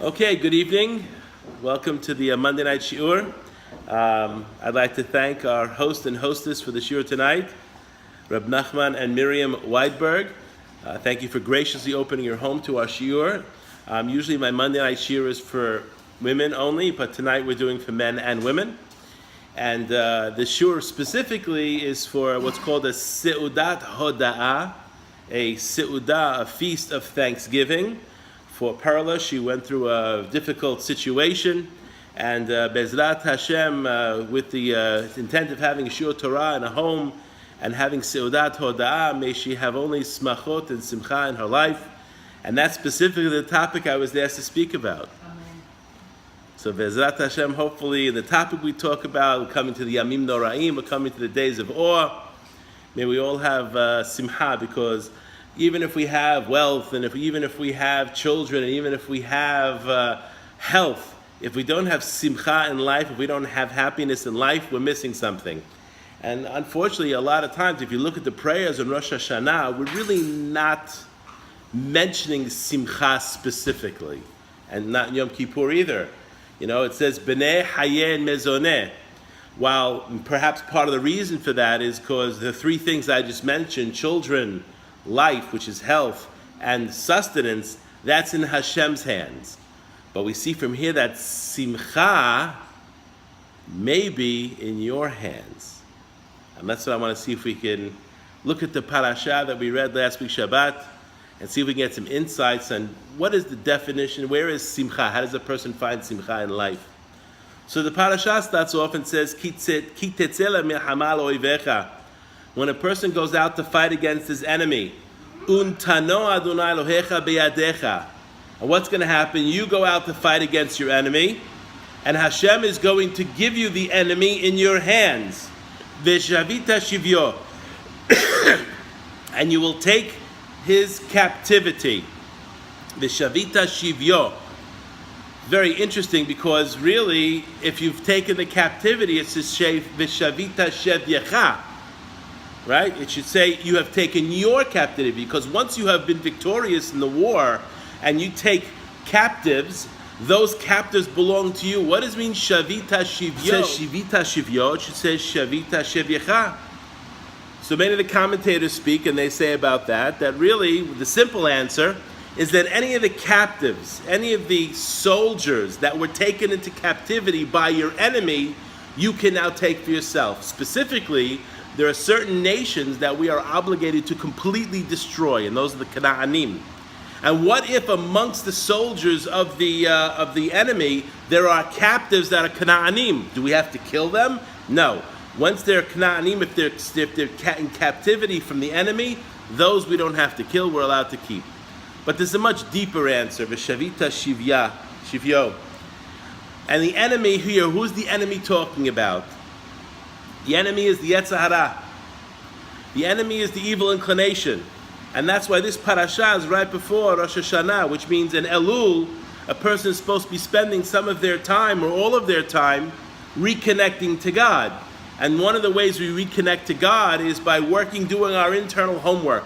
Okay, good evening. Welcome to the Monday night shiur. I'd like to thank our host and hostess for the shiur tonight, Reb Nachman and Miriam Weidberg. Thank you for graciously opening your home to our shiur. Usually my Monday night shiur is for women only, but tonight we're doing for men and women. And the shiur specifically is for what's called a seudat hoda'ah, a seudah, a feast of thanksgiving. For Perla, she went through a difficult situation, and Bezrat Hashem, with the intent of having Shiur Torah in a home and having Seudat Hoda'ah, may she have only smachot and simcha in her life. And that's specifically the topic I was asked to speak about. Amen. So Bezrat Hashem, hopefully the topic we talk about, we're coming to the Yamim Noraim, we're coming to the days of awe. May we all have simcha, because even if we have wealth, and even if we have children, and even if we have health, if we don't have simcha in life, if we don't have happiness in life, we're missing something. And unfortunately, a lot of times, if you look at the prayers on Rosh Hashanah, we're really not mentioning simcha specifically, and not in Yom Kippur either. You know, it says B'nei Hayeh Mezoneh. While perhaps part of the reason for that is because the three things I just mentioned, children, life, which is health, and sustenance, that's in Hashem's hands. But we see from here that simcha may be in your hands. And that's what I want to see if we can look at the parasha that we read last week, Shabbat, and see if we can get some insights on what is the definition, where is simcha, how does a person find simcha in life? So the parasha starts off and says, Ki tese lemilchama al oivecha. When a person goes out to fight against his enemy, untano Adonai Elohecha beyadecha. And what's going to happen? You go out to fight against your enemy, and Hashem is going to give you the enemy in your hands. Veshavita shivyo. And you will take his captivity. Veshavita shivyo. Very interesting, because really, if you've taken the captivity, it says Veshavita shevyecha. Right? It should say you have taken your captivity, because once you have been victorious in the war and you take captives, those captives belong to you. What does it mean Shavita Shivyo? It says Shivita Shivyo, it should say Shavita Shevyecha. So many of the commentators speak, and they say about that really the simple answer is that any of the captives, any of the soldiers that were taken into captivity by your enemy, you can now take for yourself. Specifically, there are certain nations that we are obligated to completely destroy, and those are the Canaanim. And what if amongst the soldiers of the enemy there are captives that are Canaanim? Do we have to kill them? No. Once they're Canaanim, if they're in captivity from the enemy, those we don't have to kill, we're allowed to keep. But there's a much deeper answer, V'shavita shivyo. And the enemy here, who's the enemy talking about? The enemy is the Yetzer Hara. The enemy is the evil inclination. And that's why this parasha is right before Rosh Hashanah, which means in Elul, a person is supposed to be spending some of their time, or all of their time, reconnecting to God. And one of the ways we reconnect to God is by doing our internal homework,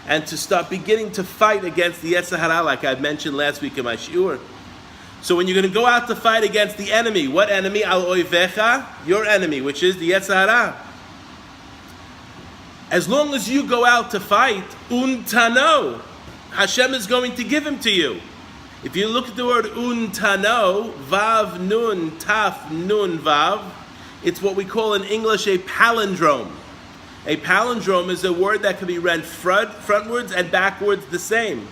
and to start beginning to fight against the Yetzer Hara, like I mentioned last week in my shiur. So when you're going to go out to fight against the enemy, what enemy? Al oivecha, your enemy, which is the Yetzer Hara. As long as you go out to fight, untano, Hashem is going to give him to you. If you look at the word untano, vav nun, taf nun vav, it's what we call in English a palindrome. A palindrome is a word that can be read frontwards and backwards the same.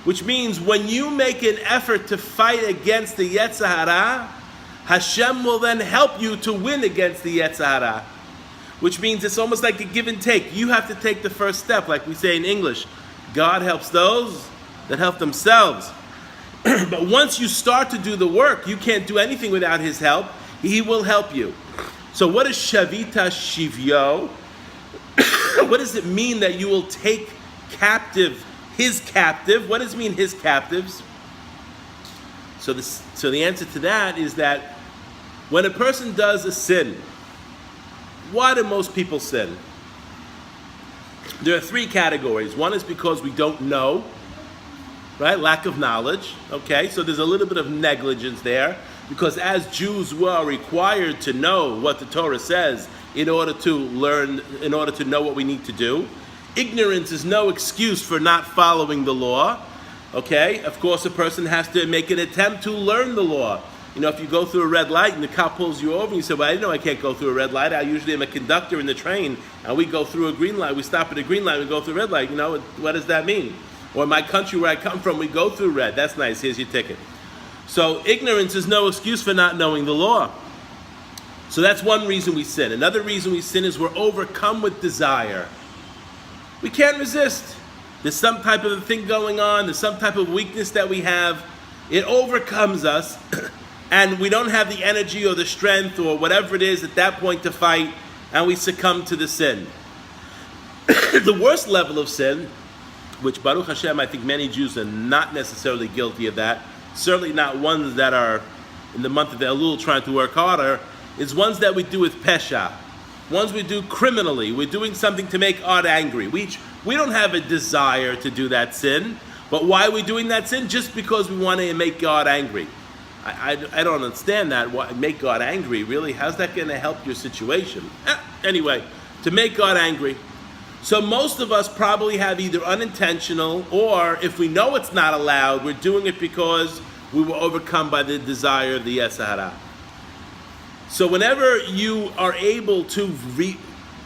Which means when you make an effort to fight against the Yetzer Hara, Hashem will then help you to win against the Yetzer Hara. Which means it's almost like a give and take. You have to take the first step, like we say in English. God helps those that help themselves. But once you start to do the work, you can't do anything without his help. He will help you. So what is Shavita Shivyo? What does it mean that you will take captive his captive? What does it mean, his captives? So the answer to that is that when a person does a sin, why do most people sin? There are three categories. One is because we don't know. right? Lack of knowledge, okay? So there's a little bit of negligence there, because as Jews were required to know what the Torah says in order to learn, in order to know what we need to do. Ignorance is no excuse for not following the law, okay? Of course, a person has to make an attempt to learn the law. You know, if you go through a red light and the cop pulls you over and you say, well, I know I can't go through a red light. I usually am a conductor in the train, and we go through a green light. We stop at a green light, we go through a red light. You know, what does that mean? Or in my country where I come from, we go through red. That's nice. Here's your ticket. So ignorance is no excuse for not knowing the law. So that's one reason we sin. Another reason we sin is we're overcome with desire. We can't resist. There's some type of a thing going on. There's some type of weakness that we have. It overcomes us. And we don't have the energy or the strength or whatever it is at that point to fight, and we succumb to the sin. The worst level of sin, which Baruch Hashem, I think many Jews are not necessarily guilty of that, certainly not ones that are in the month of Elul trying to work harder, is ones that we do with pesha, ones we do criminally. We're doing something to make God angry. We don't have a desire to do that sin, but why are we doing that sin? Just because we want to make God angry. I don't understand that. Why make God angry? Really? How's that going to help your situation? Anyway, to make God angry. So most of us probably have either unintentional, or if we know it's not allowed, we're doing it because we were overcome by the desire of the Yetzer Hara. So whenever you are able to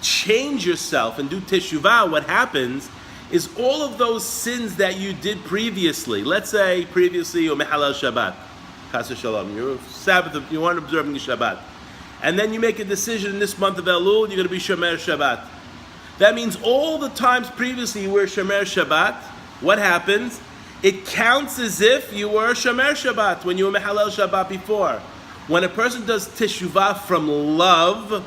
change yourself and do teshuvah, what happens is all of those sins that you did previously, let's say previously you're mehalal Shabbat, Chas v'shalom, you're Sabbath, you aren't observing Shabbat, and then you make a decision in this month of Elul, you're going to be Shomer Shabbat. That means all the times previously you were Shomer Shabbat, what happens? It counts as if you were Shomer Shabbat when you were Mehalel Shabbat before. When a person does teshuvah from love,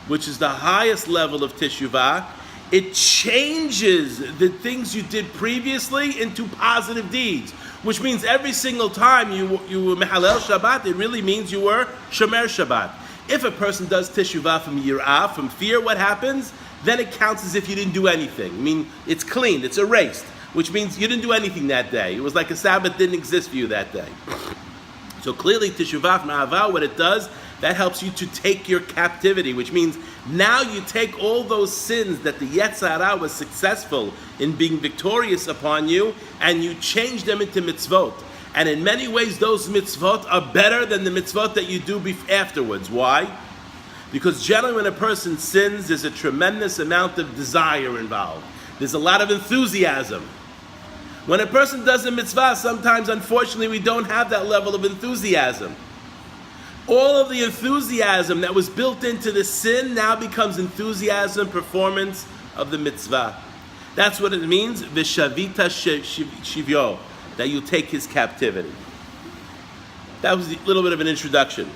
which is the highest level of teshuvah, it changes the things you did previously into positive deeds. Which means every single time you were Mehalel Shabbat, it really means you were Shomer Shabbat. If a person does teshuvah from yirah, from fear, what happens? Then it counts as if you didn't do anything. I mean, it's clean, it's erased, which means you didn't do anything that day. It was like a Sabbath didn't exist for you that day. So clearly, teshuvah from Ahava, what it does, that helps you to take your captivity, which means now you take all those sins that the Yetzer Hara was successful in being victorious upon you, and you change them into mitzvot. And in many ways, those mitzvot are better than the mitzvot that you do afterwards. Why? Because generally when a person sins, there's a tremendous amount of desire involved. There's a lot of enthusiasm. When a person does a mitzvah, sometimes, unfortunately, we don't have that level of enthusiasm. All of the enthusiasm that was built into the sin now becomes enthusiasm, performance of the mitzvah. That's what it means, v'shavita shivyo, that you take his captivity. That was a little bit of an introduction.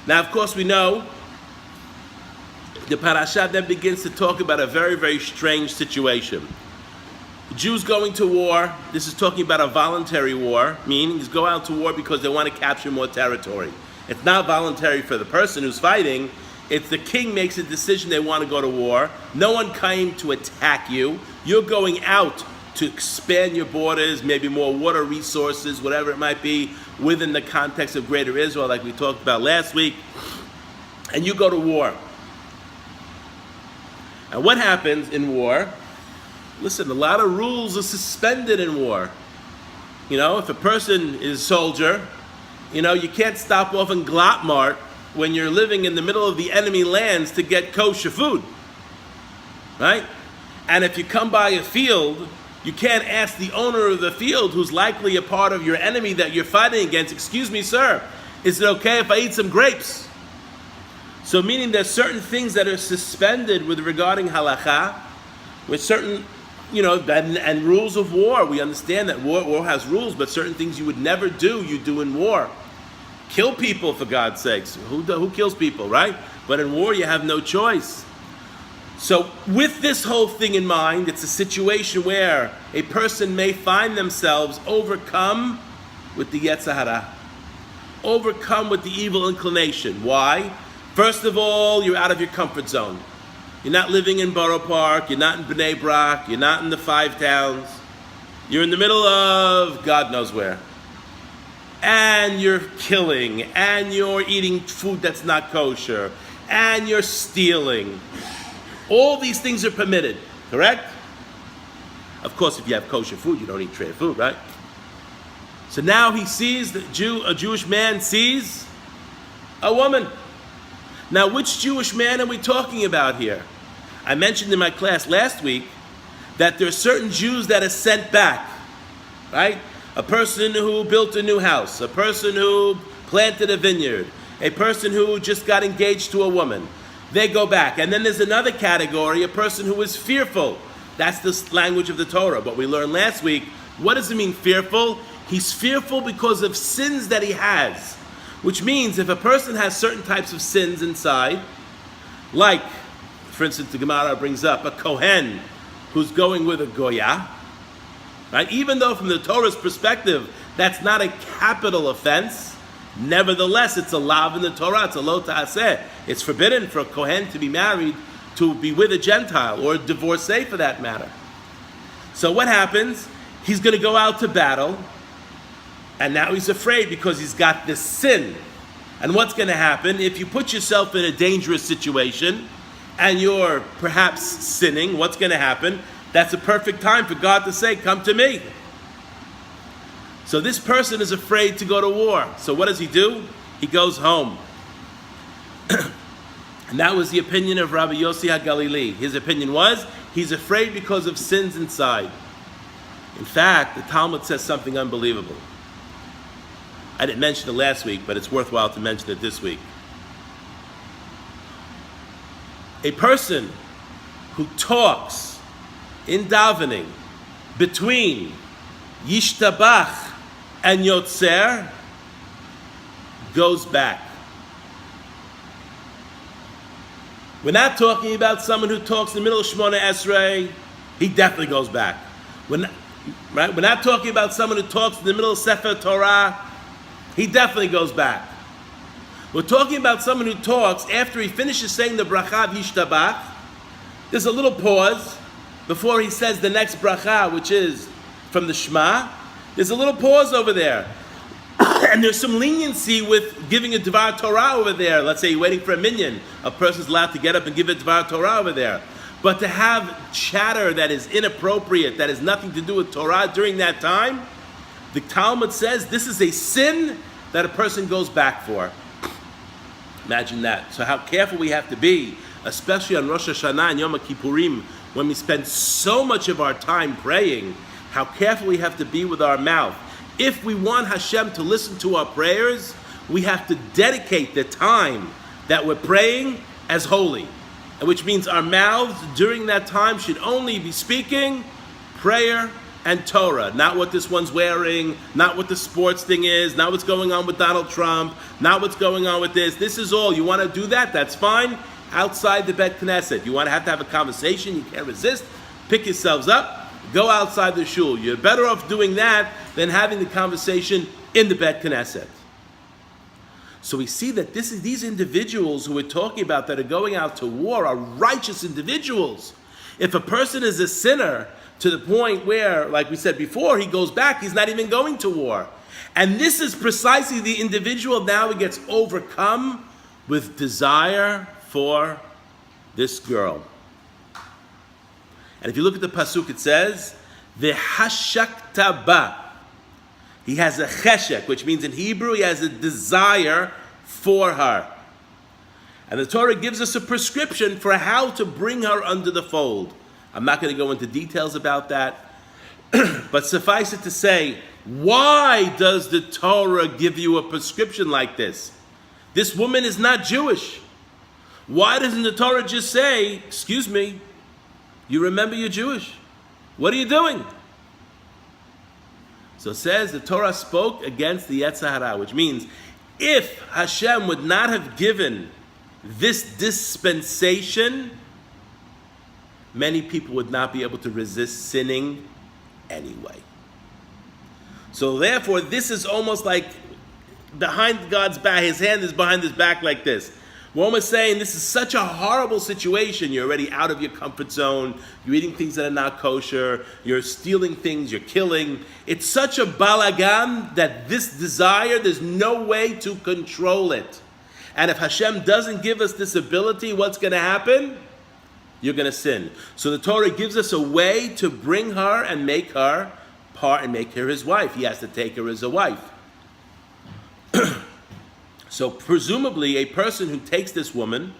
Now, of course, we know the parasha then begins to talk about a very, very strange situation. The Jews going to war, this is talking about a voluntary war, meaning you go out to war because they want to capture more territory. It's not voluntary for the person who's fighting. It's the king makes a decision they want to go to war. No one came to attack you. You're going out to expand your borders, maybe more water resources, whatever it might be, within the context of Greater Israel, like we talked about last week. And you go to war. And what happens in war? Listen, a lot of rules are suspended in war. You know, if a person is a soldier, you know, you can't stop off in Glotmart when you're living in the middle of the enemy lands to get kosher food. Right? And if you come by a field, you can't ask the owner of the field, who's likely a part of your enemy that you're fighting against, excuse me, sir, is it okay if I eat some grapes? So meaning there's certain things that are suspended with regarding halakha, with certain, you know, and rules of war. We understand that war has rules, but certain things you would never do, you do in war. Kill people, for God's sakes. Who kills people, right? But in war, you have no choice. So with this whole thing in mind, it's a situation where a person may find themselves overcome with the Yetzer Hara, overcome with the evil inclination. Why? First of all, you're out of your comfort zone. You're not living in Borough Park, you're not in Bnei Brak, you're not in the 5 towns. You're in the middle of God knows where. And you're killing, and you're eating food that's not kosher, and you're stealing. All these things are permitted, correct? Of course, if you have kosher food, you don't eat tray food, right? So now he sees, a Jewish man sees a woman. Now, which Jewish man are we talking about here? I mentioned in my class last week that there are certain Jews that are sent back, right? A person who built a new house, a person who planted a vineyard, a person who just got engaged to a woman. They go back. And then there's another category, a person who is fearful. That's the language of the Torah. But we learned last week, what does it mean fearful? He's fearful because of sins that he has. Which means if a person has certain types of sins inside, like, for instance, the Gemara brings up a Kohen who's going with a Goya, right? Even though from the Torah's perspective, that's not a capital offense, nevertheless, it's a lav in the Torah, it's a lo ta'aseh. It's forbidden for a Kohen to be married, to be with a Gentile, or a divorcee for that matter. So what happens? He's going to go out to battle, and now he's afraid because he's got this sin. And what's going to happen? If you put yourself in a dangerous situation, and you're perhaps sinning, what's going to happen? That's a perfect time for God to say, come to me. So this person is afraid to go to war. So what does he do? He goes home. And that was the opinion of Rabbi Yossi HaGalili. His opinion was, he's afraid because of sins inside. In fact, the Talmud says something unbelievable. I didn't mention it last week, but it's worthwhile to mention it this week. A person who talks in davening between Yishtabach and Yotzer goes back. We're not talking about someone who talks in the middle of Shemona Esrei. He definitely goes back. We're not talking about someone who talks in the middle of Sefer Torah. He definitely goes back. We're talking about someone who talks after he finishes saying the bracha of Yishtabach. There's a little pause before he says the next bracha, which is from the Shema. There's a little pause over there. And there's some leniency with giving a Dvar Torah over there. Let's say you're waiting for a minyan. A person's allowed to get up and give a Dvar Torah over there. But to have chatter that is inappropriate, that has nothing to do with Torah during that time, the Talmud says this is a sin that a person goes back for. Imagine that. So how careful we have to be, especially on Rosh Hashanah and Yom Kippurim, when we spend so much of our time praying, how careful we have to be with our mouth. If we want Hashem to listen to our prayers, we have to dedicate the time that we're praying as holy. Which means our mouths during that time should only be speaking prayer and Torah. Not what this one's wearing, not what the sports thing is, not what's going on with Donald Trump, not what's going on with this. This is all. You want to do that? That's fine. Outside the Bet Knesset. You want to have a conversation, you can't resist. Pick yourselves up, go outside the shul. You're better off doing that than having the conversation in the Bet Knesset. So we see that these individuals who we're talking about that are going out to war are righteous individuals. If a person is a sinner to the point where, like we said before, he goes back, he's not even going to war. And this is precisely the individual now who gets overcome with desire for this girl. And if you look at the pasuk, it says, "V'hashakta ba." He has a cheshek, which means in Hebrew he has a desire for her. And the Torah gives us a prescription for how to bring her under the fold. I'm not going to go into details about that, but suffice it to say, why does the Torah give you a prescription like this? This woman is not Jewish. Why doesn't the Torah just say, excuse me, you remember you're Jewish? What are you doing? So it says the Torah spoke against the Yetzer Hara, which means if Hashem would not have given this dispensation, many people would not be able to resist sinning anyway. So therefore, this is almost like behind God's back. His hand is behind his back like this. One was saying this is such a horrible situation. You're already out of your comfort zone. You're eating things that are not kosher. You're stealing things. You're killing. It's such a balagan that this desire, there's no way to control it. And if Hashem doesn't give us this ability, what's going to happen? You're going to sin. So the Torah gives us a way to bring her and make her part and make her his wife. He has to take her as a wife. So presumably a person who takes this woman,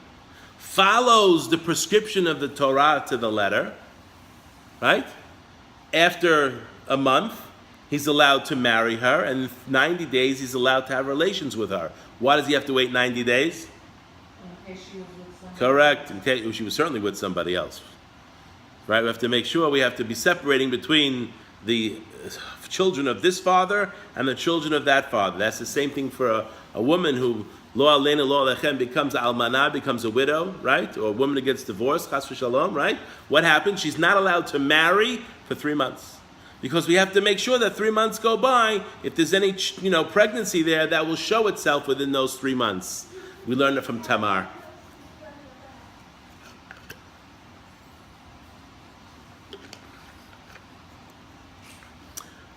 follows the prescription of the Torah to the letter, right? After a month, he's allowed to marry her, and in 90 days he's allowed to have relations with her. Why does he have to wait 90 days? In case she was with somebody. Correct. In case she was certainly with somebody else. Right? We have to make sure we have to be separating between the children of this father and the children of that father. That's the same thing for a woman who lo aleinu lo alechem becomes almanah, becomes a widow, right? Or a woman who gets divorced, chas v'shalom, right? What happens? She's not allowed to marry for 3 months. Because we have to make sure that 3 months go by. If there's any, pregnancy there, that will show itself within those 3 months. We learned it from Tamar.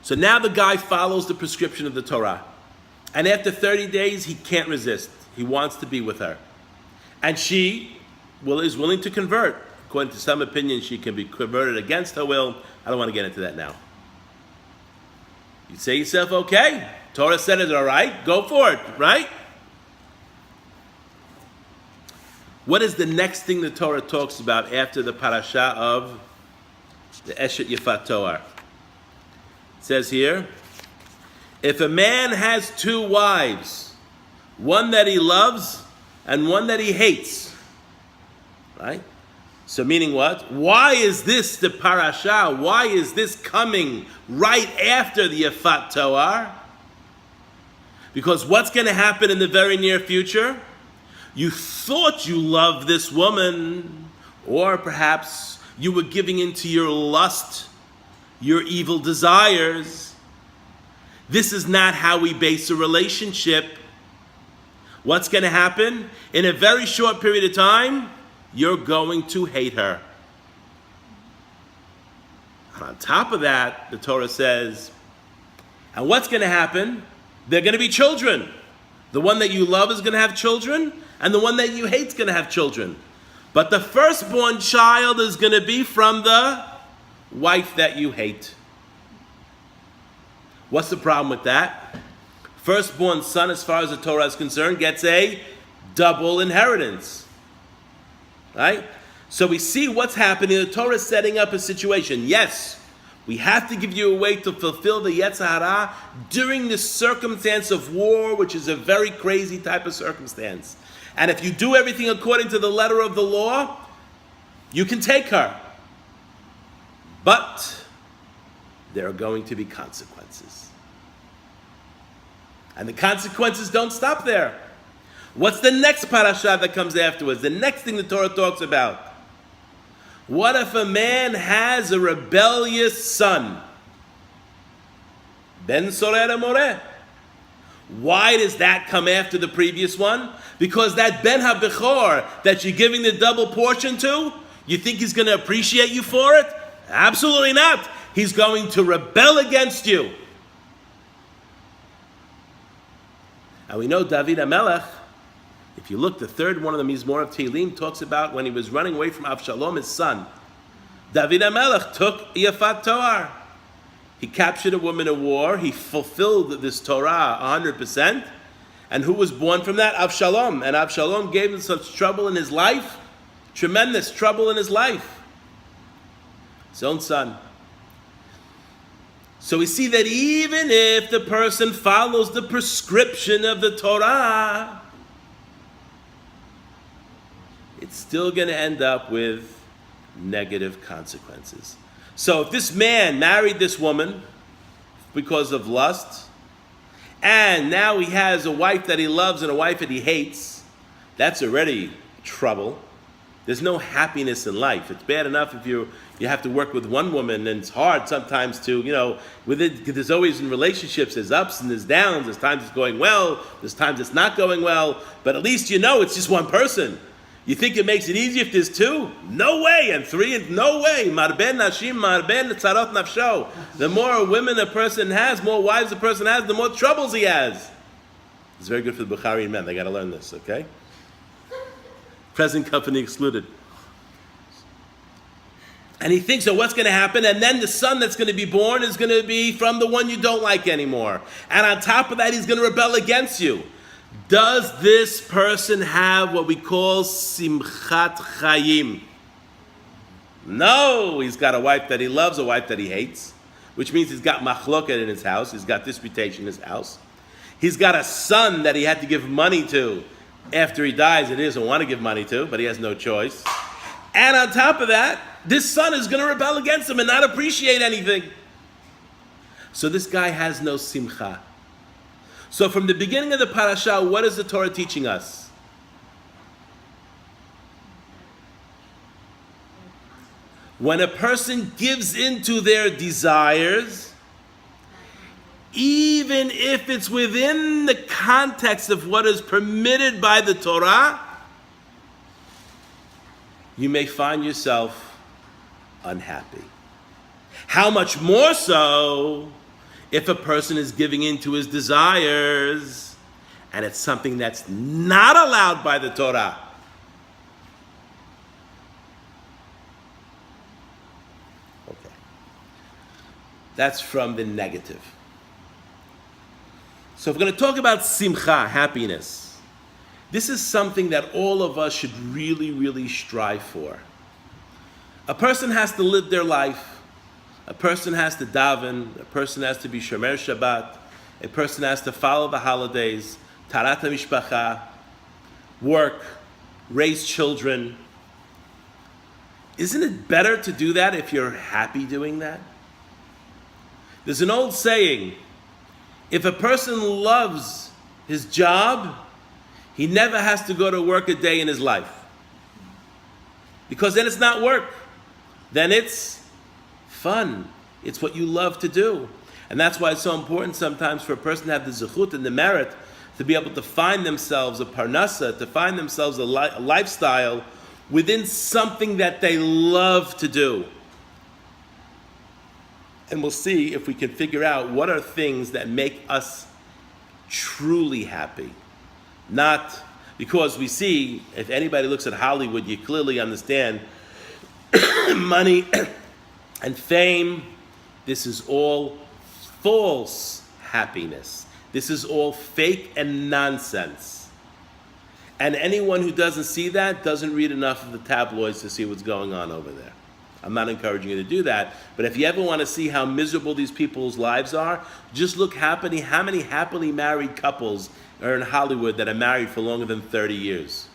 So now the guy follows the prescription of the Torah. And after 30 days, he can't resist. He wants to be with her. And she is willing to convert. According to some opinions, she can be converted against her will. I don't want to get into that now. You say to yourself, okay, Torah said it, all right, go for it, right? What is the next thing the Torah talks about after the parasha of the Eshet Yefat Toar? It says here, if a man has 2 wives, one that he loves and one that he hates, right? So meaning what? Why is this the parasha? Why is this coming right after the Yefat Toar? Because what's going to happen in the very near future? You thought you loved this woman, or perhaps you were giving into your lust, your evil desires. This is not how we base a relationship. What's going to happen? In a very short period of time, you're going to hate her. And on top of that, the Torah says, and what's going to happen? They're going to be children. The one that you love is going to have children, and the one that you hate is going to have children. But the firstborn child is going to be from the wife that you hate. What's the problem with that? Firstborn son, as far as the Torah is concerned, gets a double inheritance. Right? So we see what's happening. The Torah is setting up a situation. Yes, we have to give you a way to fulfill the Yetzer Hara during this circumstance of war, which is a very crazy type of circumstance. And if you do everything according to the letter of the law, you can take her. But there are going to be consequences. And the consequences don't stop there. What's the next parasha that comes afterwards? The next thing the Torah talks about. What if a man has a rebellious son? Ben Sorer Amoreh. Why does that come after the previous one? Because that Ben HaBechor that you're giving the double portion to, you think he's going to appreciate you for it? Absolutely not. He's going to rebel against you. And we know David HaMelech, if you look, the third one of the Mizmor of Tehillim talks about when he was running away from Avshalom, his son. David HaMelech took Yefat Toar. He captured a woman in war. He fulfilled this Torah 100%. And who was born from that? Avshalom. And Avshalom gave him such trouble in his life, tremendous trouble in his life. His own son. So we see that even if the person follows the prescription of the Torah, it's still going to end up with negative consequences. So if this man married this woman because of lust, and now he has a wife that he loves and a wife that he hates, that's already trouble. There's no happiness in life. It's bad enough if you have to work with one woman, and it's hard sometimes to, with it, there's always in relationships, there's ups and there's downs, there's times it's going well, there's times it's not going well, but at least it's just one person. You think it makes it easy if there's two? No way, and three, no way. Marben nashim, marben tzarot nafsho. The more women a person has, more wives a person has, the more troubles he has. It's very good for the Bukhari men. They got to learn this, okay? Present company excluded. And he thinks, what's going to happen? And then the son that's going to be born is going to be from the one you don't like anymore. And on top of that, he's going to rebel against you. Does this person have what we call simchat chayim? No, he's got a wife that he loves, a wife that he hates, which means he's got machloket in his house, he's got disputation in his house. He's got a son that he had to give money to after he dies, and he doesn't want to give money to, but he has no choice. And on top of that, this son is going to rebel against him and not appreciate anything. So this guy has no simcha. So from the beginning of the parasha, what is the Torah teaching us? When a person gives into their desires, even if it's within the context of what is permitted by the Torah, you may find yourself unhappy. How much more so if a person is giving in to his desires and it's something that's not allowed by the Torah. Okay. That's from the negative. So if we're going to talk about simcha, happiness, this is something that all of us should really, really strive for. A person has to live their life. A person has to daven. A person has to be shomer Shabbat. A person has to follow the holidays, tarat mishpacha, work, raise children. Isn't it better to do that if you're happy doing that? There's an old saying, if a person loves his job, he never has to go to work a day in his life. Because then it's not work. Then it's fun. It's what you love to do. And that's why it's so important sometimes for a person to have the zechut and the merit to be able to find themselves a parnasa, to find themselves a lifestyle within something that they love to do. And we'll see if we can figure out what are things that make us truly happy. Not because we see, if anybody looks at Hollywood, you clearly understand money and fame. This is all false happiness. This is all fake and nonsense. And anyone who doesn't see that doesn't read enough of the tabloids to see what's going on over there. I'm not encouraging you to do that, but if you ever want to see how miserable these people's lives are, just look how many happily married couples are in Hollywood that are married for longer than 30 years.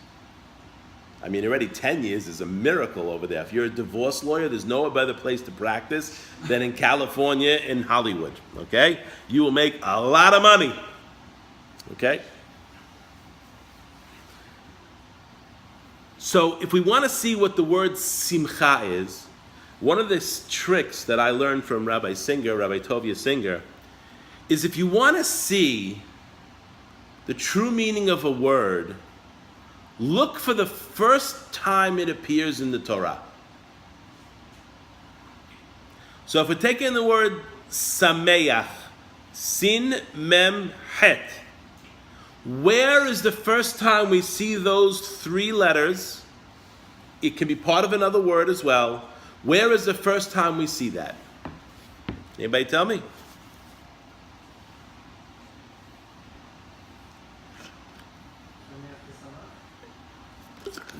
I mean, already 10 years is a miracle over there. If you're a divorce lawyer, there's no better place to practice than in California, in Hollywood, okay? You will make a lot of money, okay? So if we want to see what the word simcha is, one of the tricks that I learned from Rabbi Tovia Singer, is if you want to see the true meaning of a word, look for the first time it appears in the Torah. So if we're taking the word sameach, sin mem het, where is the first time we see those three letters? It can be part of another word as well. Where is the first time we see that? Anybody tell me?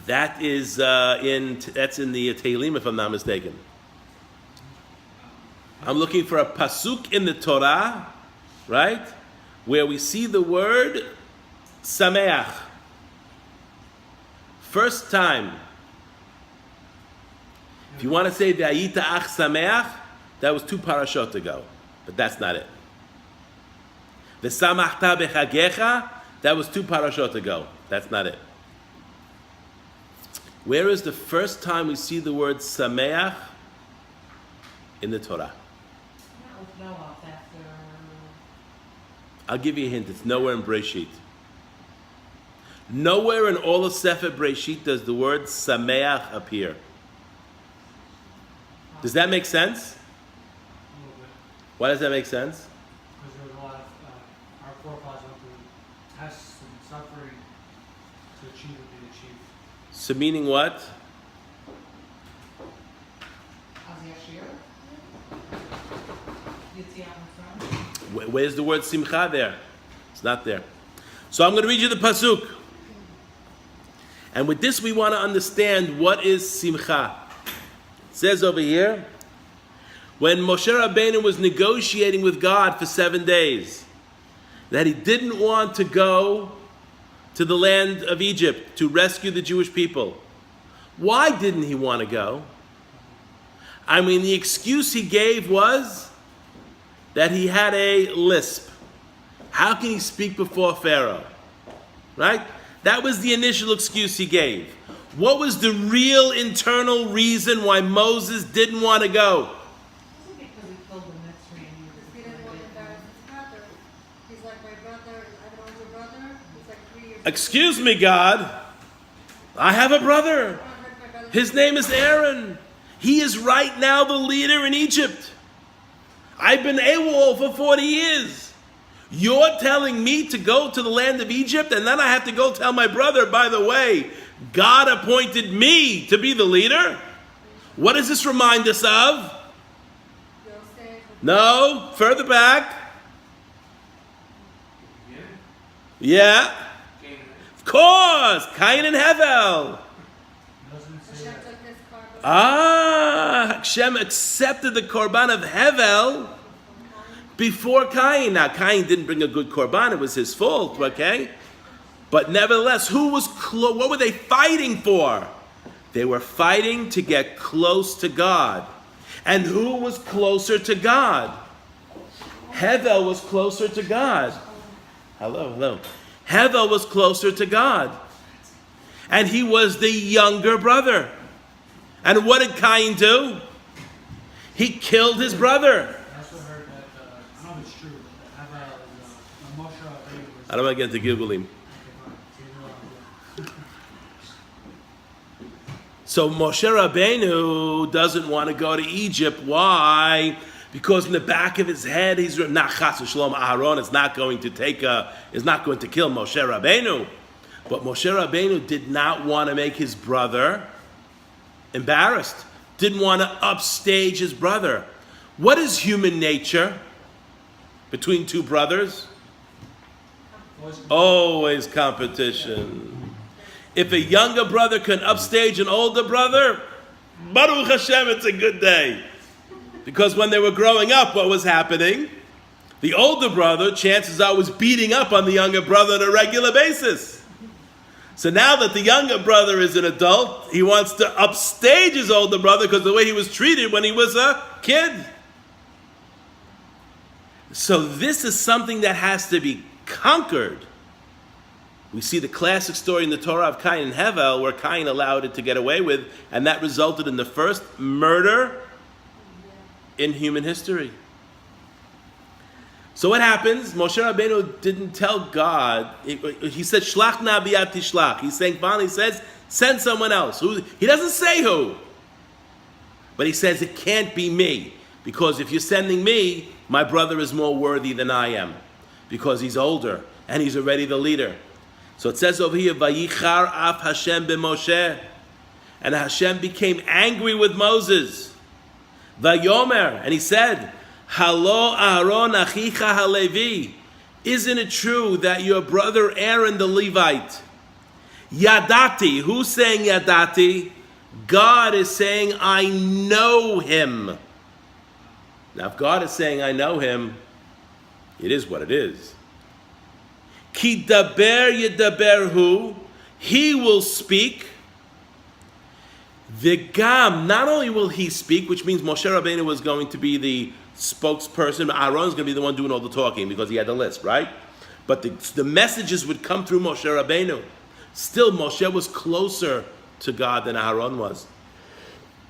That is that's in the Tehillim, if I'm not mistaken. I'm looking for a pasuk in the Torah, right, where we see the word sameach. First time. If you want to say V'ayita ach sameach, that was 2 parashot ago, but that's not it. V'samachta b'chagecha, that was 2 parashot ago. That's not it. Where is the first time we see the word sameach in the Torah? Not with Noah, after. I'll give you a hint. It's nowhere in Breshit. Nowhere in all of Sefer Breshit does the word sameach appear. Does that make sense? A little bit. Why does that make sense? Because there was a lot of our forefathers went through tests and suffering to achieve what they achieved. So meaning what? Yashir. Yitziat Mitzrayim. Where's the word simcha there? It's not there. So I'm going to read you the pasuk. And with this we want to understand what is simcha. It says over here, when Moshe Rabbeinu was negotiating with God for 7 days, that he didn't want to go to the land of Egypt to rescue the Jewish people. Why didn't he want to go? I mean, the excuse he gave was that he had a lisp. How can he speak before Pharaoh? Right? That was the initial excuse he gave. What was the real internal reason why Moses didn't want to go? Was it because he killed the Mitzrayim? He didn't want to embarrass his brother. He's like, my brother, I have an older brother. He's like 3 years old. Excuse me, God. I have a brother. I heard my brother. His name is Aaron. He is right now the leader in Egypt. I've been AWOL for 40 years. You're telling me to go to the land of Egypt, and then I have to go tell my brother, by the way, God appointed me to be the leader? What does this remind us of? Yosef. No, further back. Yeah, of course, Cain and Hevel. Doesn't say Hashem that. took his car. Hashem accepted the korban of Hevel before Cain. Now, Cain didn't bring a good korban; it was his fault. Okay, but nevertheless, who was what were they fighting for? They were fighting to get close to God, and who was closer to God? Hevel was closer to God. Hello. Hevel was closer to God, and he was the younger brother. And what did Cain do? He killed his brother. I also heard that, I don't know if it's true, but that Hava is Moshe Rabbeinu was. I don't want to get into Googling. So Moshe Rabbeinu doesn't want to go to Egypt. Why? Because in the back of his head, he's not Chas v'Shalom. Aaron is not going to kill Moshe Rabbeinu. But Moshe Rabbeinu did not want to make his brother embarrassed. Didn't want to upstage his brother. What is human nature between two brothers? Always competition. If a younger brother can upstage an older brother, Baruch Hashem, it's a good day. Because when they were growing up, what was happening? The older brother, chances are, was beating up on the younger brother on a regular basis. So now that the younger brother is an adult, he wants to upstage his older brother because of the way he was treated when he was a kid. So this is something that has to be conquered. We see the classic story in the Torah of Cain and Hevel where Cain allowed it to get away with, and that resulted in the first murder in human history. So what happens? Moshe Rabbeinu didn't tell God. He said, "Shlach na biyad tishlach." He's saying, finally, he says, "Send someone else." He doesn't say who, but he says it can't be me because if you're sending me, my brother is more worthy than I am because he's older and he's already the leader. So it says over here, "Vayichar af Hashem b'Moshe," and Hashem became angry with Moses. Vayomer, and he said, Halo Aaron achicha halevi. Isn't it true that your brother Aaron the Levite? Yadati. Who's saying Yadati? God is saying, I know him. Now, if God is saying, I know him, it is what it is. Ki daber yedaberhu. He will speak. V'gam. Not only will he speak, which means Moshe Rabbeinu was going to be the spokesperson. Aaron's going to be the one doing all the talking because he had the list, right? But the messages would come through Moshe Rabbeinu. Still, Moshe was closer to God than Aharon was.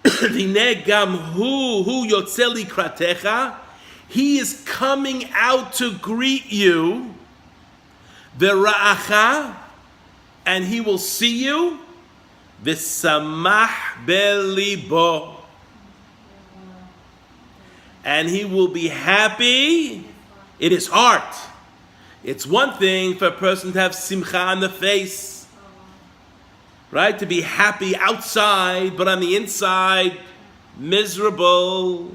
Hineh gam hu yotze likratecha. He is coming out to greet you. V'ra'acha, and he will see you. V'samach belibo, and he will be happy in his heart. It's one thing for a person to have simcha on the face, right? To be happy outside, but on the inside, miserable.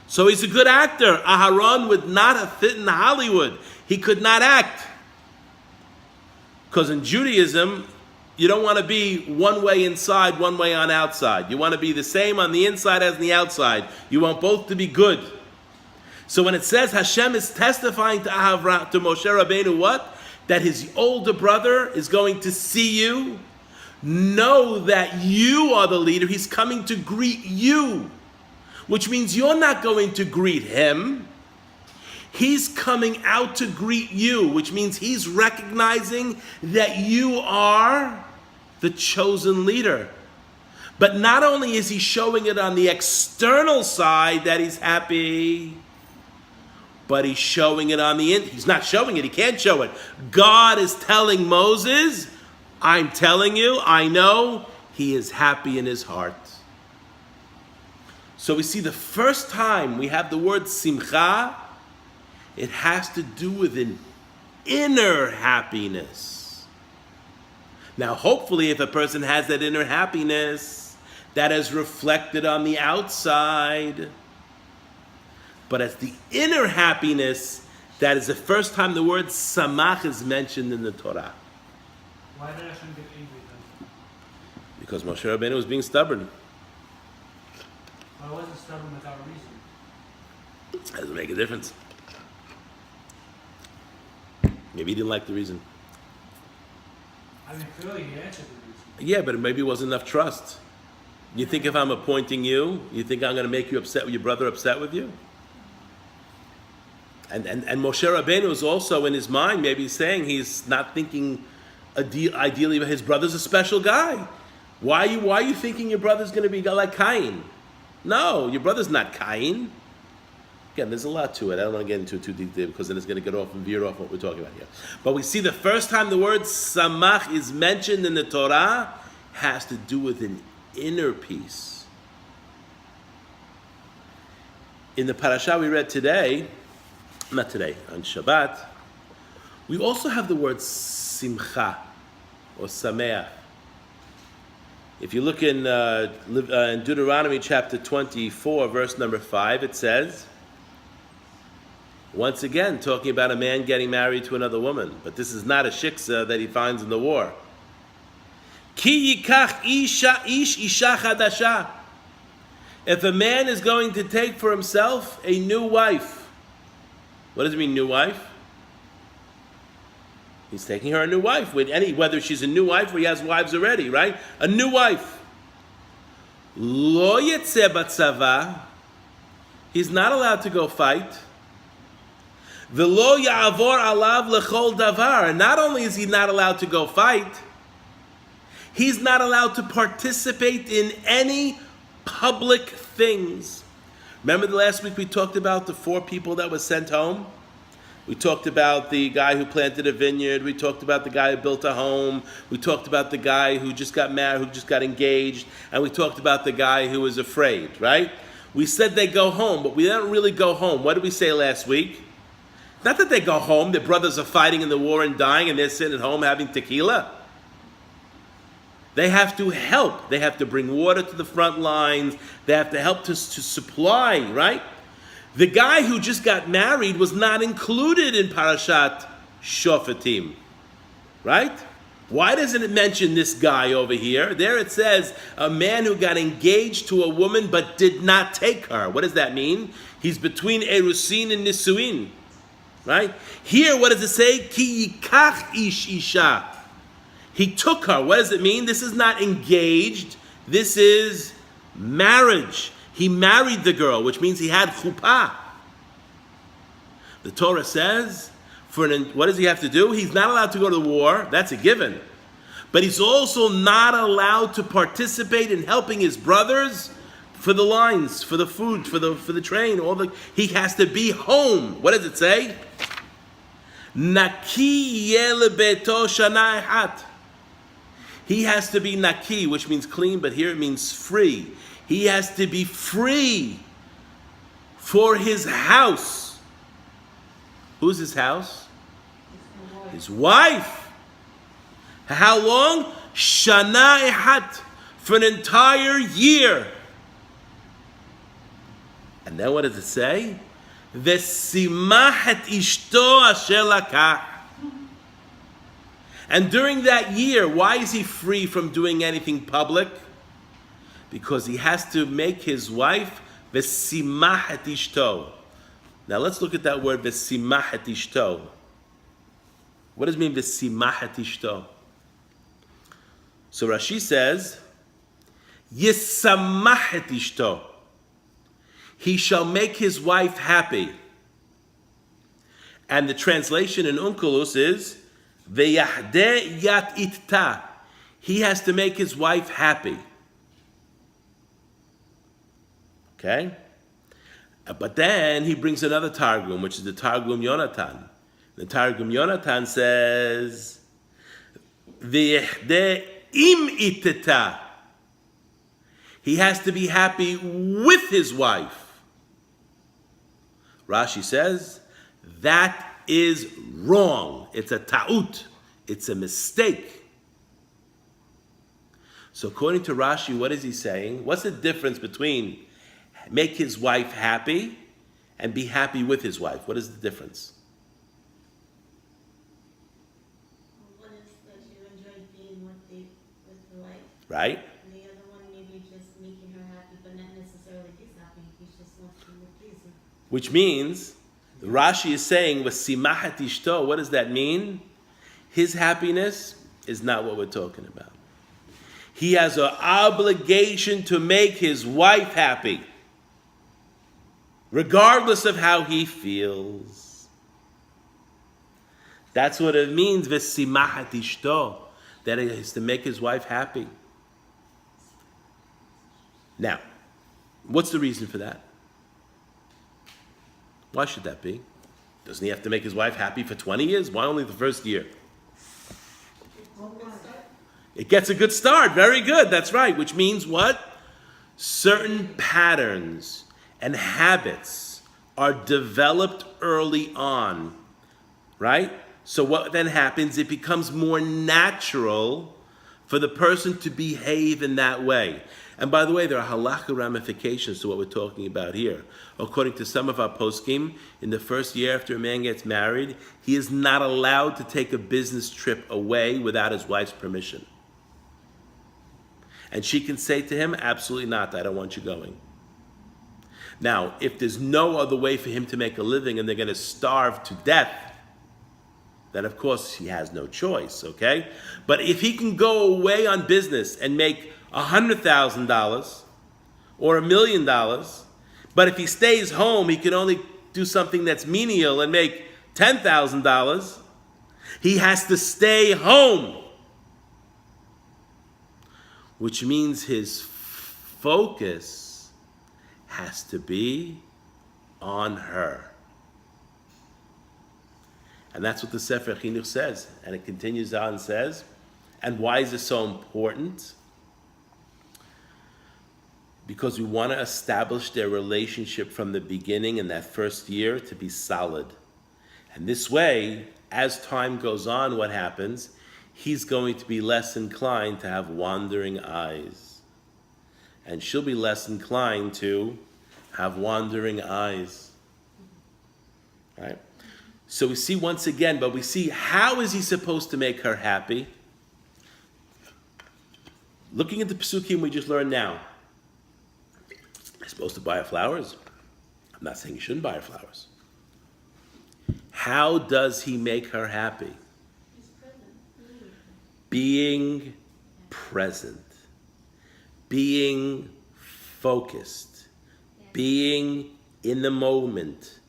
So he's a good actor. Aharon would not have fit in Hollywood. He could not act. Because in Judaism, you don't want to be one way inside, one way on outside. You want to be the same on the inside as on the outside. You want both to be good. So when it says Hashem is testifying to Moshe Rabbeinu what? That his older brother is going to see you. Know that you are the leader. He's coming to greet you. Which means you're not going to greet him. He's coming out to greet you. Which means he's recognizing that you are the chosen leader. But not only is he showing it on the external side that he's happy, but he's showing it on the he's not showing it, he can't show it. God is telling Moses, I'm telling you, I know he is happy in his heart. So we see the first time we have the word simcha, it has to do with an inner happiness. Now hopefully if a person has that inner happiness, that is reflected on the outside. But it's the inner happiness that is the first time the word samach is mentioned in the Torah. Why did Hashem get angry then? Because Moshe Rabbeinu was being stubborn. Well, I wasn't stubborn without a reason. Doesn't make a difference. Maybe he didn't like the reason. I mean, clearly he answered the reason. Yeah, but maybe it wasn't enough trust. You think if I'm appointing you, you think I'm going to make you upset with your brother upset with you? And Moshe Rabbeinu is also in his mind maybe saying he's not thinking ideally about his brother's a special guy. Why are you thinking your brother's going to be like Cain? No, your brother's not Cain. Again, there's a lot to it. I don't want to get into it too deep because then it's going to get off and veer off what we're talking about here. But we see the first time the word samach is mentioned in the Torah has to do with an inner peace. In the parasha we read today, not today, on Shabbat, we also have the word simcha or sameach. If you look in Deuteronomy chapter 24, verse number 5, it says, once again, talking about a man getting married to another woman, but this is not a shiksa that he finds in the war. Ki yikach ish isha chadasha. If a man is going to take for himself a new wife, what does it mean, new wife? He's taking her a new wife, whether she's a new wife or he has wives already, right? A new wife. Lo yetzeh batzava. He's not allowed to go fight. V'lo ya'avor alav lechol davar. And not only is he not allowed to go fight, he's not allowed to participate in any public things. Remember the last week we talked about the 4 people that were sent home? We talked about the guy who planted a vineyard. We talked about the guy who built a home. We talked about the guy who just got married, who just got engaged. And we talked about the guy who was afraid, right? We said they go home, but we don't really go home. What did we say last week? Not that they go home, their brothers are fighting in the war and dying, and they're sitting at home having tequila. They have to help. They have to bring water to the front lines. They have to help to supply, right? The guy who just got married was not included in Parashat Shofatim, right? Why doesn't it mention this guy over here? There it says, a man who got engaged to a woman but did not take her. What does that mean? He's between Erusin and Nisuin, right? Here, what does it say? Ki yikach ish isha. He took her. What does it mean? This is not engaged. This is marriage. He married the girl, which means he had chuppah. The Torah says, what does he have to do? He's not allowed to go to the war. That's a given. but he's also not allowed to participate in helping his brothers for the lines, for the food, for the train, he has to be home. What does it say? Naki yeh lebeto shana echat. He has to be naki, which means clean, but here it means free. He has to be free for his house. Who's his house? His wife. How long? Shana echat, for an entire year. And then what does it say? V'simach et ishto asher lakach. And during that year, why is he free from doing anything public? Because he has to make his wife v'simach et ishto. Now let's look at that word v'simach et ishto. What does it mean v'simach et ishto? So Rashi says, Yisamach et ishto. He shall make his wife happy. And the translation in Onkelos is, Ve'yahdeh yat itta. He has to make his wife happy. Okay? But then he brings another Targum, which is the Targum Yonatan. The Targum Yonatan says, Ve'yahdeh im ittata. He has to be happy with his wife. Rashi says, that is wrong. It's a ta'ut. It's a mistake. So according to Rashi, what is he saying? What's the difference between make his wife happy and be happy with his wife? What is the difference? One is that you enjoy being with the wife. Right? And the other one, maybe just making her happy, but not necessarily he's happy. He just wants to please her. Which means, Rashi is saying, "V'simach et ishto." What does that mean? His happiness is not what we're talking about. He has an obligation to make his wife happy, regardless of how he feels. That's what it means, "V'simach et ishto," that he has to make his wife happy. Now, what's the reason for that? Why should that be? Doesn't he have to make his wife happy for 20 years? Why only the first year? It gets a good start. Very good. That's right. Which means what? Certain patterns and habits are developed early on. Right? So what then happens? It becomes more natural for the person to behave in that way. And by the way, there are halakha ramifications to what we're talking about here. According to some of our poskim, in the first year after a man gets married, he is not allowed to take a business trip away without his wife's permission. And she can say to him, absolutely not, I don't want you going. Now, if there's no other way for him to make a living and they're going to starve to death, then of course he has no choice, okay? But if he can go away on business and make $100,000 or $1 million, but if he stays home, he can only do something that's menial and make $10,000, he has to stay home. Which means his focus has to be on her. And that's what the Sefer Chinuch says. And it continues on and says, and why is it so important? Because we want to establish their relationship from the beginning in that first year to be solid. And this way, as time goes on, what happens? He's going to be less inclined to have wandering eyes. And she'll be less inclined to have wandering eyes. Right? So we see once again, but we see how is he supposed to make her happy? Looking at the psukim we just learned now. He's supposed to buy her flowers. I'm not saying he shouldn't buy her flowers. How does he make her happy? He's present. Being present. Being focused. Being in the moment.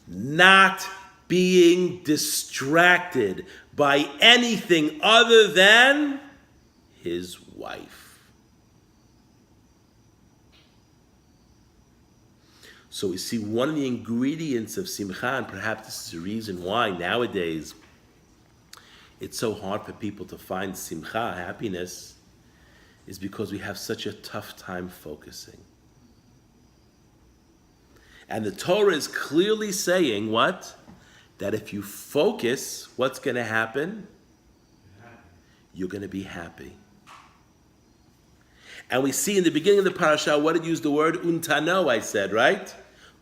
Not being distracted by anything other than his wife. So we see one of the ingredients of simcha, and perhaps this is the reason why nowadays it's so hard for people to find simcha, happiness, is because we have such a tough time focusing. And the Torah is clearly saying what? That if you focus, what's going to happen? You're going to be happy. And we see in the beginning of the parasha, what did use the word? Untano, I said, right?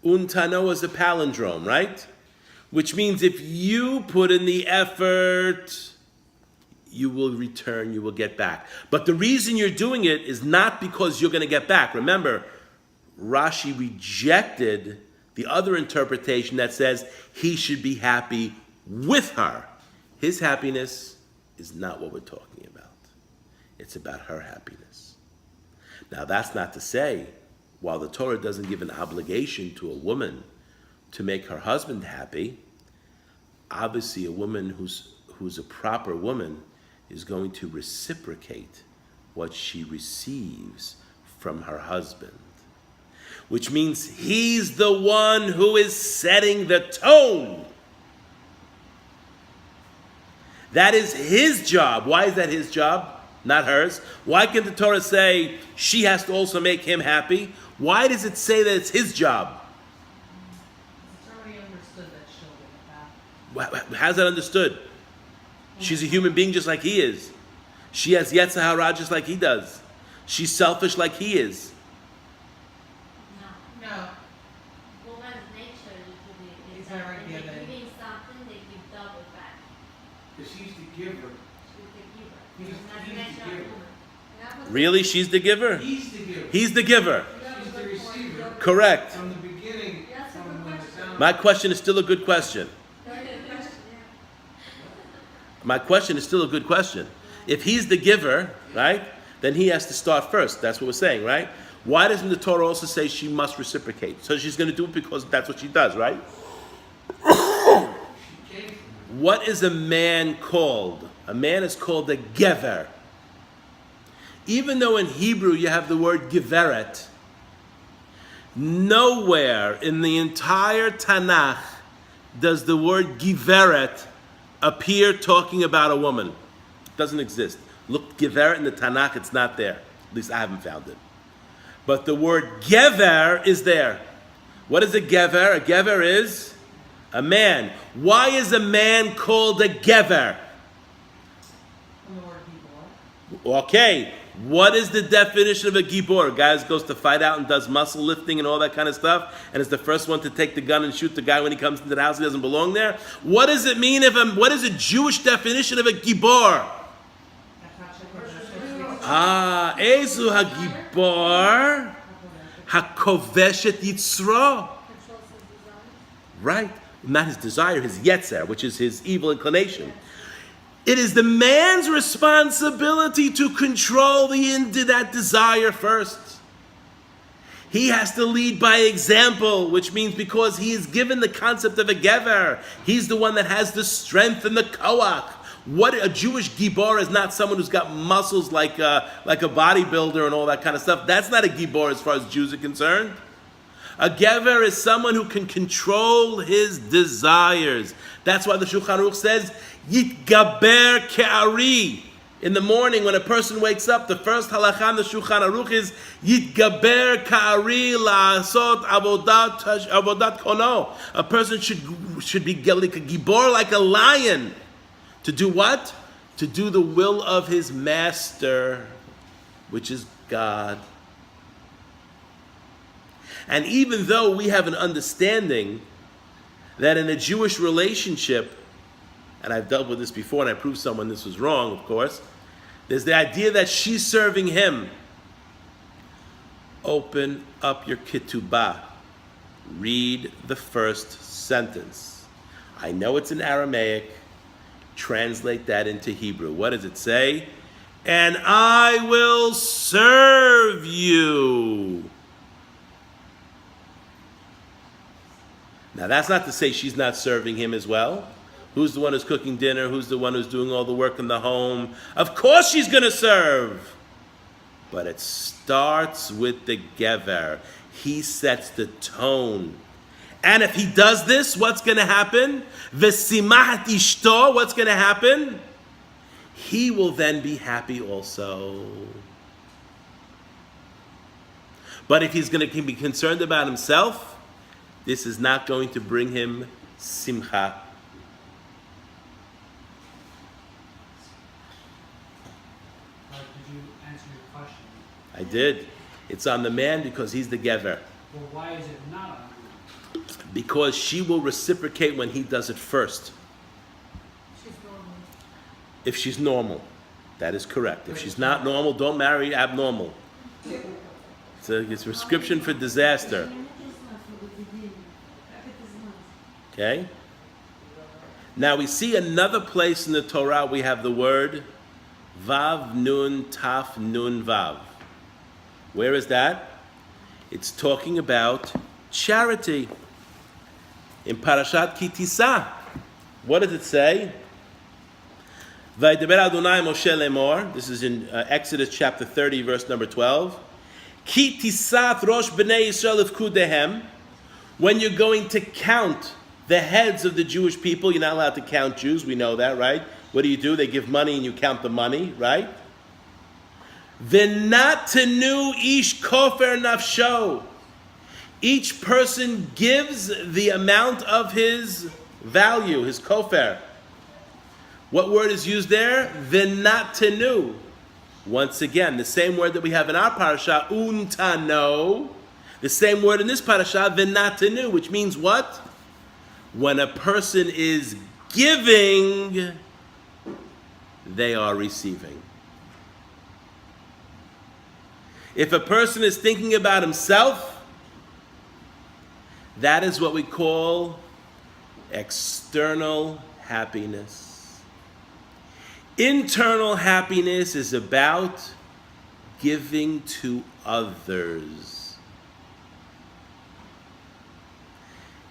Untano is a palindrome, right? Which means if you put in the effort, you will return, you will get back. But the reason you're doing it is not because you're going to get back. Remember, Rashi rejected the other interpretation that says he should be happy with her. His happiness is not what we're talking about. It's about her happiness. Now, that's not to say, while the Torah doesn't give an obligation to a woman to make her husband happy, obviously a woman who's a proper woman is going to reciprocate what she receives from her husband. Which means he's the one who is setting the tone. That is his job. Why is that his job? Not hers. Why can the Torah say she has to also make him happy? Why does it say that it's his job? It's already understood that she'll get back. How's that understood? She's a human being just like he is. She has Yetzer Hara just like he does. She's selfish like he is. No. No, Woman's nature usually is It's that already when given. they're giving something, they give double back. Because she's the giver. She's the giver. He's That's the the nature of giver. woman. That was- Really? She's the giver? He's the giver. He's the giver. that was She's a the good point. receiver. Correct. From the beginning, That's a from good when the question. sound. My question is still a good question. Very good question, yeah. My question is still a good question. If he's the giver, right, then he has to start first. That's what we're saying, right? Why doesn't the Torah also say she must reciprocate? So she's going to do it because that's what she does, right? She came from him. What is a man called? A man is called a gever. Even though in Hebrew you have the word geveret, nowhere in the entire Tanakh does the word geveret appear talking about a woman. It doesn't exist. Look, geveret in the Tanakh, it's not there. At least I haven't found it. But the word gever is there. What is a gever? A gever is a man. Why is a man called a gever? from the word people. Okay, what is the definition of a gibor? A guy who goes to fight out and does muscle lifting and all that kind of stuff, and is the first one to take the gun and shoot the guy when he comes into the house. He doesn't belong there. What does it mean what is a Jewish definition of a gibor? Ezu hagibor hakoveshet yitzro. Controls his desires. Right, not his desire, his yetzer, which is his evil inclination. It is the man's responsibility to control that desire first. He has to lead by example, which means because he is given the concept of a gever, he's the one that has the strength and the koach. What a Jewish gibor is not someone who's got muscles like a bodybuilder and all that kind of stuff. That's not a gibor as far as Jews are concerned. A gever is someone who can control his desires. That's why the Shulchan Aruch says, Yitgaber ke'ari. In the morning, when a person wakes up, the first halakha in the Shulchan Aruch is Yitgaber ke'ari la'asot avodat kono. A person should be like a gibor, like a lion. To do what? To do the will of his master, which is God. And even though we have an understanding that in a Jewish relationship, and I've dealt with this before and I proved someone this was wrong, of course, there's the idea that she's serving him. Open up your ketubah. Read the first sentence. I know it's in Aramaic. Translate that into Hebrew. What does it say? And I will serve you. Now that's not to say she's not serving him as well. Who's the one who's cooking dinner? Who's the one who's doing all the work in the home? Of course she's going to serve. But it starts with the gever. He sets the tone. And if he does this, what's going to happen? V'simahat ishto, what's going to happen? He will then be happy also. But if he's going to be concerned about himself, this is not going to bring him simcha. Did you answer your question? I did. It's on the man because he's the gever. Well, why is it not on you? Because she will reciprocate when he does it first. She's normal. If she's normal. That is correct. If she's not normal, don't marry abnormal. It's a prescription for disaster. Okay? Now we see another place in the Torah we have the word Vav Nun Taf Nun Vav. Where is that? It's talking about charity. In Parashat Ki Tese. What does it say? Vaydeber Adonai Moshe lemor. This is in Exodus chapter 30, verse number 12. Ki tisat rosh b'nei Yisrael ifkudehem. When you're going to count the heads of the Jewish people, you're not allowed to count Jews. We know that, right? What do? They give money and you count the money, right? V'natenu ish kofer nafsho. Each person gives the amount of his value, his kofer. What word is used there? V'natenu. Once again, the same word that we have in our parasha, untano. The same word in this parasha, v'natenu, which means what? When a person is giving, they are receiving. If a person is thinking about himself, that is what we call external happiness. Internal happiness is about giving to others.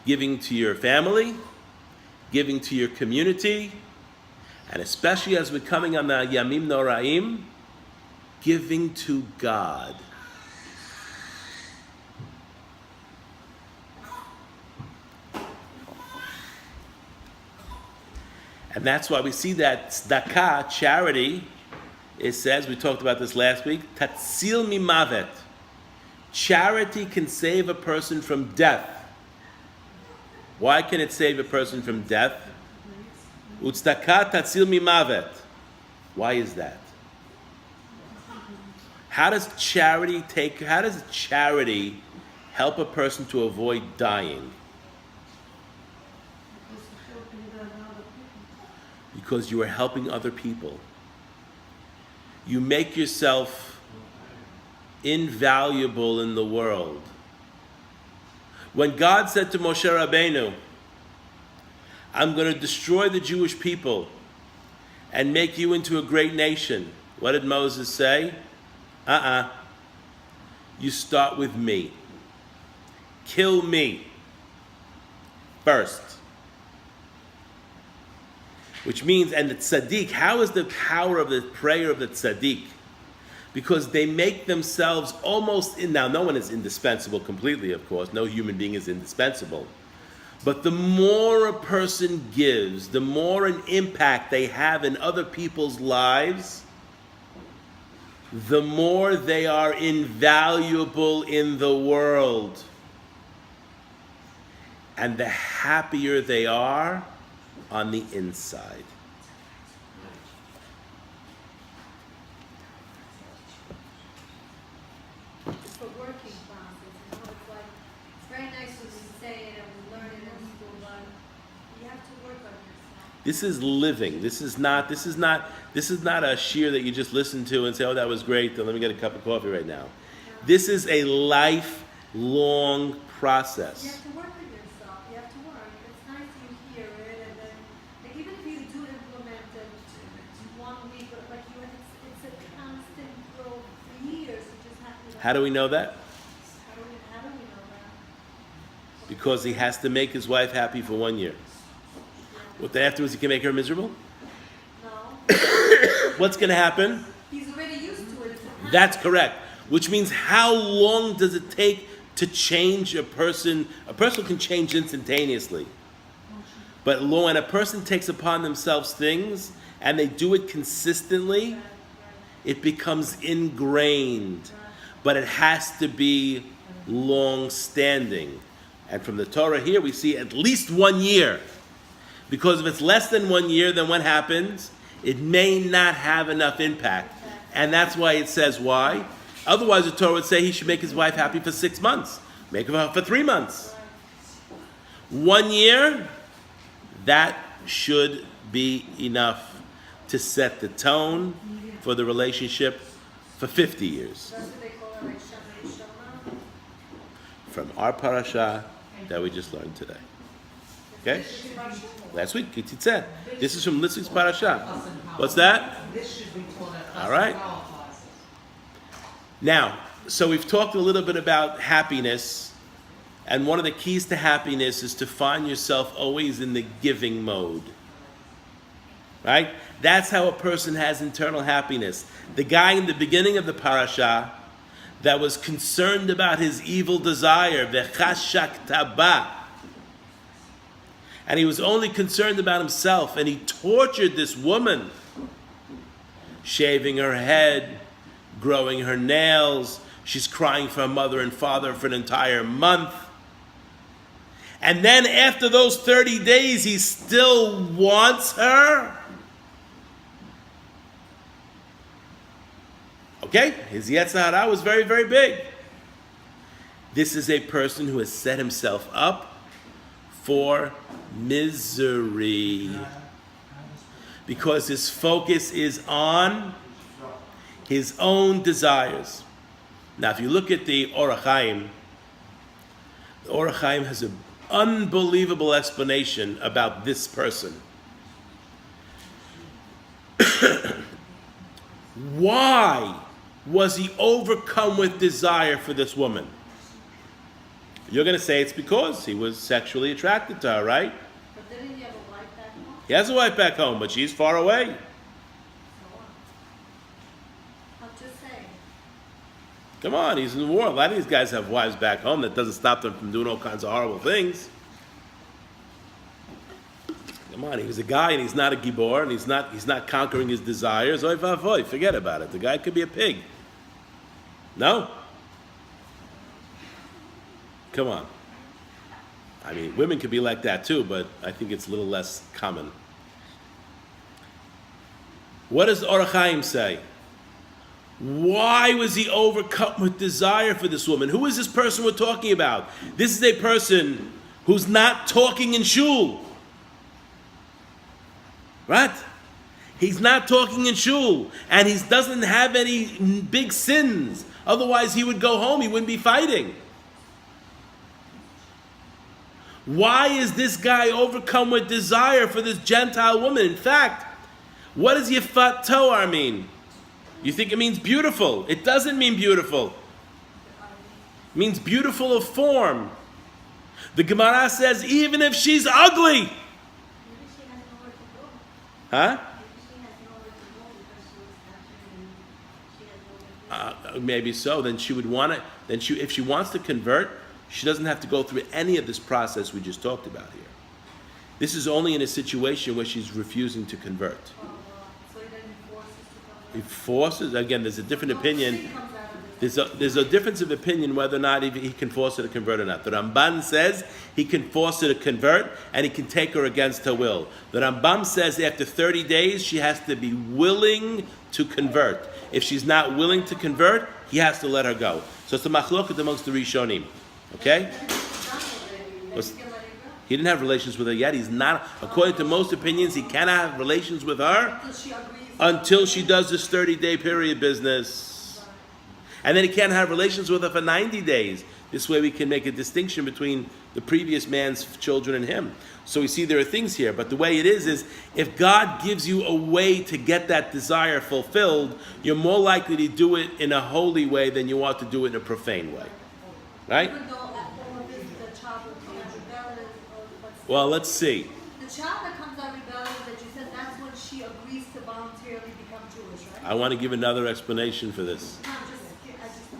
Giving to your family, giving to your community, and especially as we're coming on the Yamim Noraim, giving to God. And that's why we see that tzedakah, charity, it says, we talked about this last week, tatzil mimavet. Charity can save a person from death. Why can it save a person from death? Utzedakah tatzil mimavet. Why is that? How does charity help a person to avoid dying? Because you are helping other people. You make yourself invaluable in the world. When God said to Moshe Rabbeinu, I'm going to destroy the Jewish people and make you into a great nation, what did Moses say? You start with me. Kill me first. Which means, and the tzaddik, how is the power of the prayer of the tzaddik? Because they make themselves almost, now no one is indispensable completely, of course. No human being is indispensable. But the more a person gives, the more an impact they have in other people's lives, the more they are invaluable in the world. And the happier they are on the inside. It's the working process, it's very nice when you say it and we learn it in school, but you have to work on yourself. This is living. This is not a shiur that you just listen to and say, oh, that was great, then let me get a cup of coffee right now. This is a lifelong process. You have to work on yourself. You have to work. It's nice you hear it, and then like, even if you do implement it 1 week, but like it's a constant growth for years. You just have to. How do we know that? How do we know that? Because he has to make his wife happy for 1 year. What then afterwards, he can make her miserable? No. What's going to happen? He's already used to it. It's a habit. That's correct. Which means how long does it take to change a person? A person can change instantaneously. But when a person takes upon themselves things and they do it consistently, it becomes ingrained. But it has to be long-standing. And from the Torah here, we see at least 1 year. Because if it's less than 1 year, then what happens? It may not have enough impact. And that's why it says why. Otherwise, the Torah would say he should make his wife happy for 6 months. Make her for 3 months. 1 year, that should be enough to set the tone for the relationship for 50 years. That's what they call it, like Shana Yishama. From our parasha that we just learned today. Okay? Last week, Ki Tese. This is from this week's parasha. What's that? This should be taught at All right. classes. Now, so we've talked a little bit about happiness, and one of the keys to happiness is to find yourself always in the giving mode. Right? That's how a person has internal happiness. The guy in the beginning of the parasha that was concerned about his evil desire, v'chashak taba, and he was only concerned about himself, and he tortured this woman, shaving her head, growing her nails. She's crying for her mother and father for an entire month. And then after those 30 days, he still wants her. Okay, his Yetzer Hara was very, very big. This is a person who has set himself up for misery. Because his focus is on his own desires. Now, if you look at the Orach Chaim has an unbelievable explanation about this person. Why was he overcome with desire for this woman? You're going to say it's because he was sexually attracted to her, right? But didn't he have a wife back home? He has a wife back home, but she's far away. So what? I'm just saying. Come on, he's in the war. A lot of these guys have wives back home. That doesn't stop them from doing all kinds of horrible things. Come on, he was a guy and he's not a gibor and he's not conquering his desires. Oy vavoy, forget about it. The guy could be a pig. No? Come on. I mean, women could be like that too, but I think it's a little less common. What does Orach Chaim say? Why was he overcome with desire for this woman? Who is this person we're talking about? This is a person who's not talking in shul. Right? He's not talking in shul. And he doesn't have any big sins. Otherwise he would go home. He wouldn't be fighting. Why is this guy overcome with desire for this Gentile woman? In fact, what does Yefat Toar mean? You think it means beautiful. It doesn't mean beautiful. It means beautiful of form. The Gemara says even if she's ugly. Maybe she has nowhere to go. Huh? Maybe she has nowhere to go because she was captured and she has nowhere to go. Maybe so. Then she would want to. If she wants to convert, she doesn't have to go through any of this process we just talked about here. This is only in a situation where she's refusing to convert. So he then forces to come He back. forces. Again, there's a different opinion. She comes out of this. There's a difference of opinion whether or not he can force her to convert or not. The Ramban says he can force her to convert and he can take her against her will. The Rambam says after 30 days she has to be willing to convert. If she's not willing to convert, he has to let her go. So it's a machloket amongst the Rishonim. Okay? Was- He didn't have relations with her yet. He's not, according to most opinions, he cannot have relations with her Until she agrees. until she does this 30-day period business. And then he can't have relations with her for 90 days. This way we can make a distinction between the previous man's children and him. So we see there are things here, but the way it is if God gives you a way to get that desire fulfilled, you're more likely to do it in a holy way than you are to do it in a profane way. Right? Even though all of this, the child will be rebellious or what's Well, let's see. the child that comes out of agrees to voluntarily become Jewish, right? I want to give another explanation for this. No,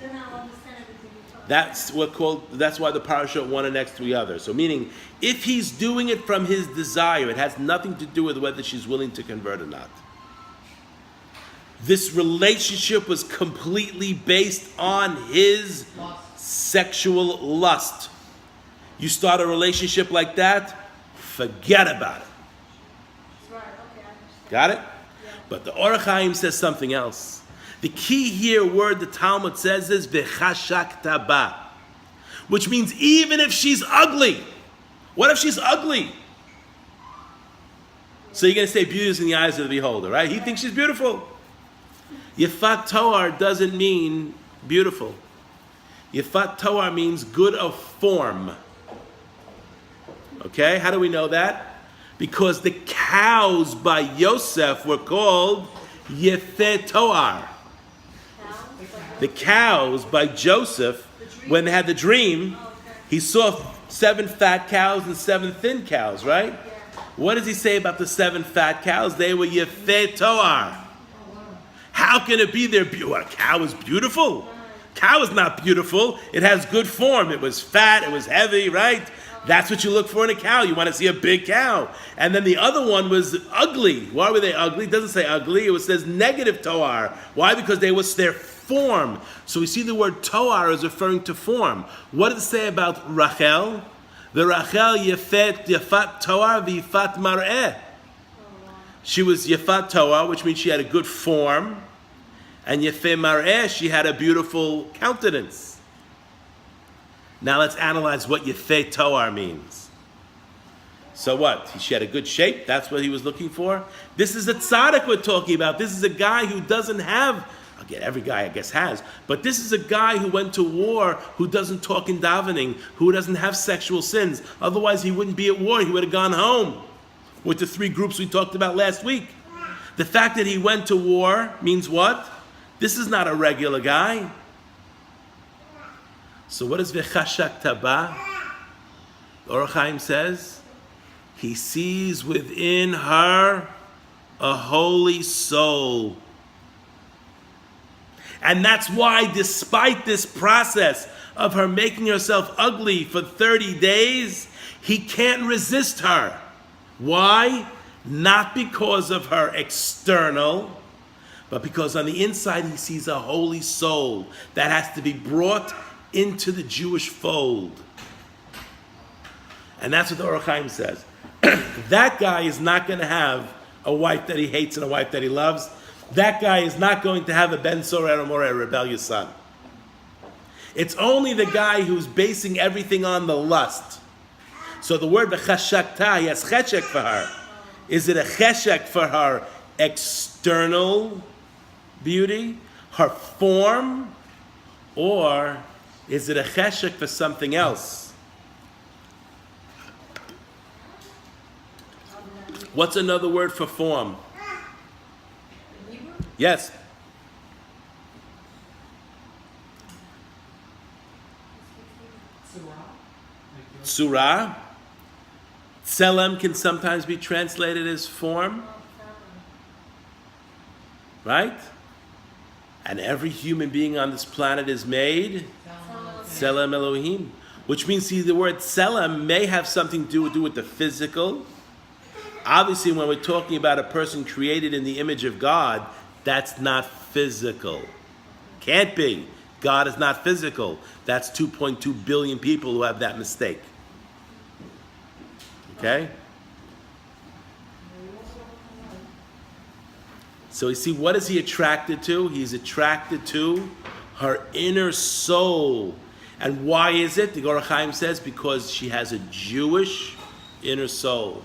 then I'll understand everything you talk That's why the parasha one are next to the other. So meaning, if he's doing it from his desire, it has nothing to do with whether she's willing to convert or not. This relationship was completely based on his sexual lust. You start a relationship like that, forget about it. Right, okay, I understand. Got it? Yeah. But the Orach Chaim says something else. The key here word the Talmud says is v'chashak taba, which means even if she's ugly. What if she's ugly? So you're going to say beauty is in the eyes of the beholder, right? He thinks she's beautiful. Yefat Toar doesn't mean beautiful. Yefat Toar means good of form. Okay, how do we know that? Because the cows by Yosef were called Yefet Toar. The cows by Joseph, when they had the dream, he saw 7 fat cows and 7 thin cows, right? What does he say about the 7 fat cows? They were Yefet Toar. How can it be their beauty? A cow is beautiful. Cow is not beautiful. It has good form. It was fat. It was heavy, right? That's what you look for in a cow. You want to see a big cow. And then the other one was ugly. Why were they ugly? It doesn't say ugly. It says negative toar. Why? Because they was their form. So we see the word toar is referring to form. What does it say about Rachel? The Rachel yefat toar v'yifat mar'eh. She was yefat toar, which means she had a good form. And Yefeh Mar'eh, she had a beautiful countenance. Now let's analyze what Yefeh Toar means. So what? She had a good shape? That's what he was looking for? This is a tzaddik we're talking about. This is a guy who doesn't have, again, every guy I guess has, but this is a guy who went to war, who doesn't talk in davening, who doesn't have sexual sins. Otherwise he wouldn't be at war. He would have gone home with the 3 groups we talked about last week. The fact that he went to war means what? This is not a regular guy. So what does v'chashak taba? Orach Chaim says, he sees within her a holy soul. And that's why, despite this process of her making herself ugly for 30 days, he can't resist her. Why? Not because of her external, but because on the inside he sees a holy soul that has to be brought into the Jewish fold. And that's what the Orach Chaim says. That guy is not going to have a wife that he hates and a wife that he loves. That guy is not going to have a Ben Sorer or a rebellious son. It's only the guy who's basing everything on the lust. So the word b'chashakta, he has cheshek for her. Is it a cheshek for her external beauty, her form, or is it a cheshek for something else? What's another word for form? Yes. Surah. Tselem can sometimes be translated as form. Right? And every human being on this planet is made Tselem Elohim. Which means, see, the word Tselem may have something to do with the physical. Obviously, when we're talking about a person created in the image of God, that's not physical. Can't be. God is not physical. That's 2.2 billion people who have that mistake. Okay? So you see, what is he attracted to? He's attracted to her inner soul. And why is it? The Orach Chaim says, because she has a Jewish inner soul.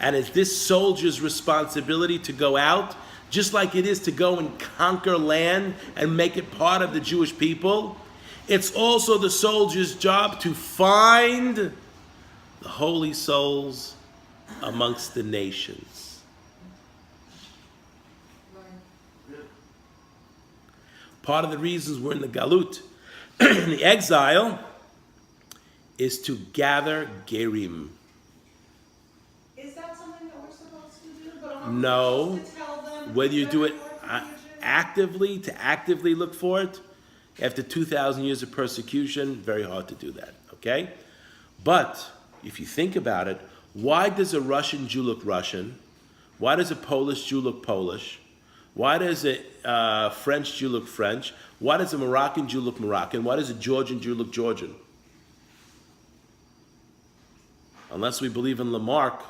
And it's this soldier's responsibility to go out, just like it is to go and conquer land and make it part of the Jewish people. It's also the soldier's job to find the holy souls amongst the nations. Part of the reasons we're in the galut, in the exile, is to gather gerim. Is that something that we're supposed to do? Go to No. supposed to tell them Whether you do it during more actively, to actively look for it, after 2,000 years of persecution, very hard to do that, okay? But if you think about it, why does a Russian Jew look Russian? Why does a Polish Jew look Polish? Why does a French Jew look French? Why does a Moroccan Jew look Moroccan? Why does a Georgian Jew look Georgian? Unless we believe in Lamarck,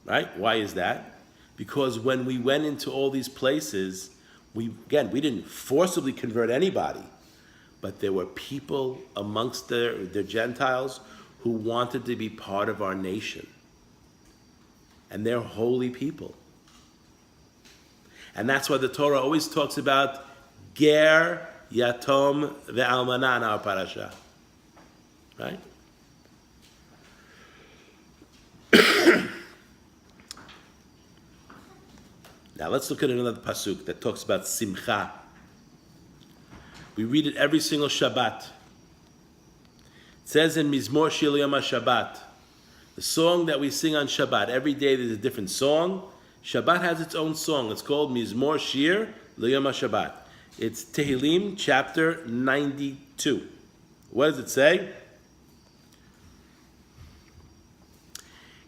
right? Why is that? Because when we went into all these places, we didn't forcibly convert anybody, but there were people amongst the Gentiles who wanted to be part of our nation. And they're holy people. And that's why the Torah always talks about Ger, Yatom, Ve'almana in our parasha. Right? Now let's look at another pasuk that talks about simcha. We read it every single Shabbat. It says in Mizmor Shir Yom HaShabbat, the song that we sing on Shabbat. Every day there's a different song. Shabbat has its own song. It's called Mizmor Shir Yom HaShabbat. It's Tehillim chapter 92. What does it say?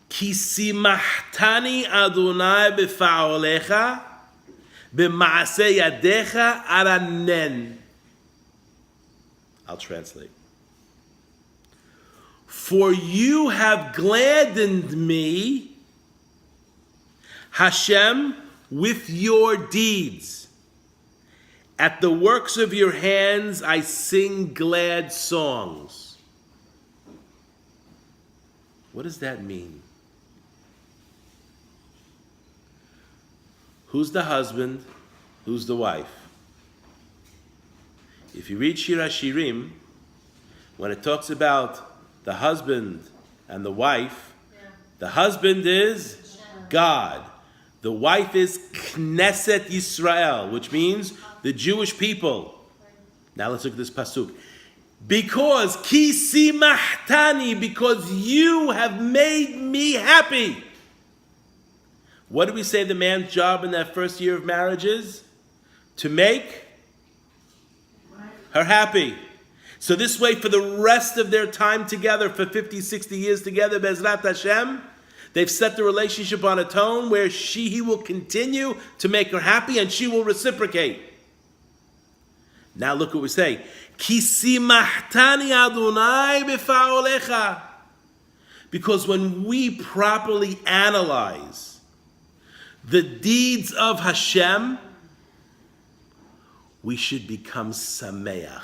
Ki simahtani Adonai b'fa'olecha b'ma'aseh yadecha aranen. I'll translate. For you have gladdened me, Hashem, with your deeds. At the works of your hands I sing glad songs. What does that mean? Who's the husband? Who's the wife? If you read Shir HaShirim, when it talks about the husband and the wife, the husband is God. The wife is Knesset Yisrael, which means the Jewish people. Now let's look at this pasuk. Because ki simahtani, because you have made me happy. What do we say the man's job in that first year of marriage is? To make her happy. So this way, for the rest of their time together, for 50, 60 years together, Bezrat Hashem, they've set the relationship on a tone where he will continue to make her happy and she will reciprocate. Now look what we say. Ki simahtani Adonai b'fa'olecha. Because when we properly analyze the deeds of Hashem, we should become sameach.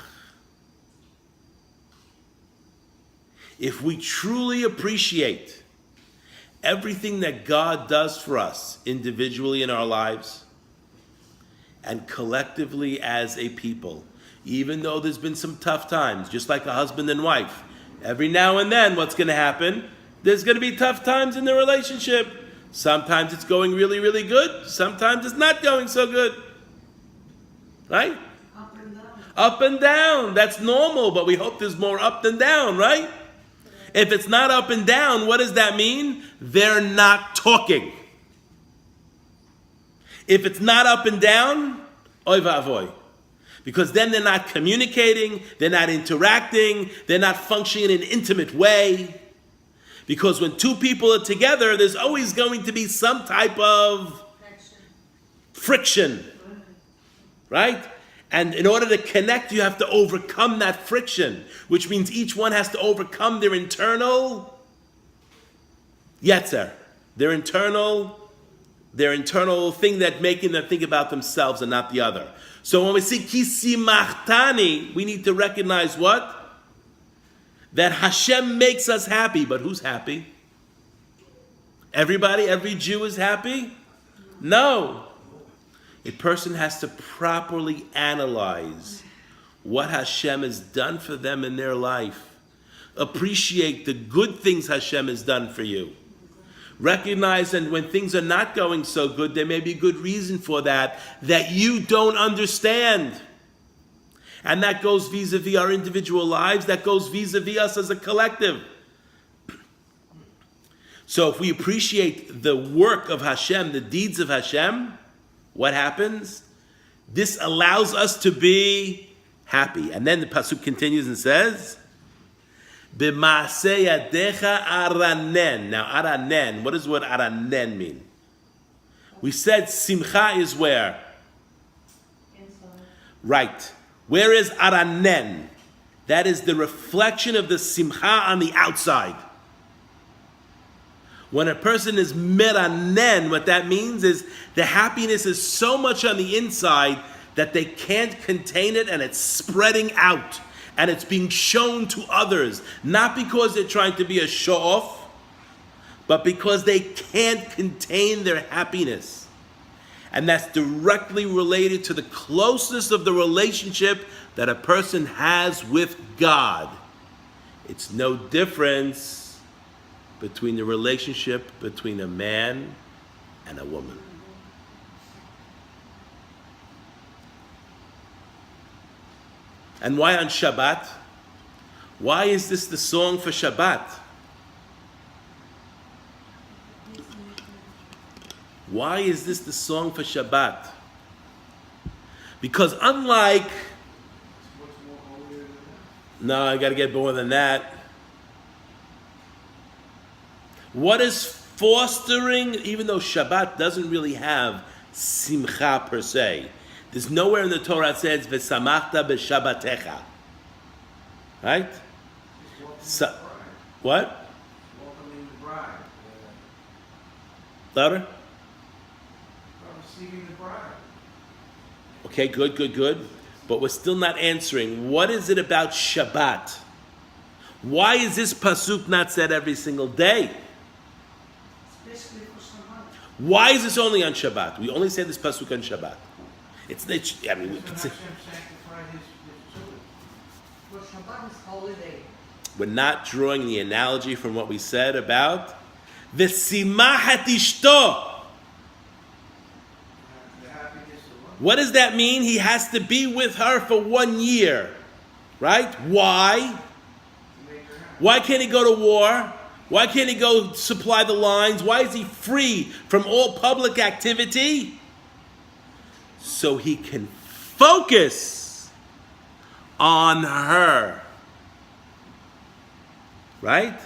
If we truly appreciate everything that God does for us individually in our lives and collectively as a people, even though there's been some tough times, just like a husband and wife, every now and then what's going to happen? There's going to be tough times in the relationship. Sometimes it's going really, really good. Sometimes it's not going so good. Right? Up and down. Up and down. That's normal, but we hope there's more up than down, right? If it's not up and down, what does that mean? They're not talking. If it's not up and down, oy va'avoy. Because then they're not communicating, they're not interacting, they're not functioning in an intimate way. Because when two people are together, there's always going to be some type of friction. Right? And in order to connect, you have to overcome that friction, which means each one has to overcome their internal yetzer, their internal thing that making them think about themselves and not the other. So when we see kisi machtani, we need to recognize what? That Hashem makes us happy. But who's happy? Everybody? Every Jew is happy? No. A person has to properly analyze what Hashem has done for them in their life. Appreciate the good things Hashem has done for you. Recognize that when things are not going so good, there may be good reason for that you don't understand. And that goes vis-a-vis our individual lives. That goes vis-a-vis us as a collective. So if we appreciate the work of Hashem, the deeds of Hashem, what happens? This allows us to be happy. And then the pasuk continues and says, "B'maaseh yadecha aranen." Now aranen, what does the word aranen mean? We said simcha is where? Inside. Right. Where is aranen? That is the reflection of the simcha on the outside. When a person is meranen, what that means is the happiness is so much on the inside that they can't contain it and it's spreading out and it's being shown to others. Not because they're trying to be a show-off, but because they can't contain their happiness. And that's directly related to the closeness of the relationship that a person has with God. It's no difference between the relationship between a man and a woman. And why on Shabbat? Why is this the song for Shabbat? Why is this the song for Shabbat? Because unlike... No, I got to get more than that. What is fostering, even though Shabbat doesn't really have simcha per se, there's nowhere in the Torah that says, V'samachta b'shabbatecha. Right? What? Welcoming the bride. Louder? Receiving the bride. Okay, good. But we're still not answering. What is it about Shabbat? Why is this pasuk not said every single day? Especially for Shabbat. Why is this only on Shabbat? We only say this pasuk on Shabbat. It's I mean, Hashem sanctified his children. For Shabbat is holy day. we're not drawing the analogy from what we said about v'simahat ishto. The happiness of one. What does that mean? He has to be with her for 1 year, right? Why? To make her happy. Why can't he go to war? Why can't he go supply the lines? Why is he free from all public activity? So he can focus on her. Right?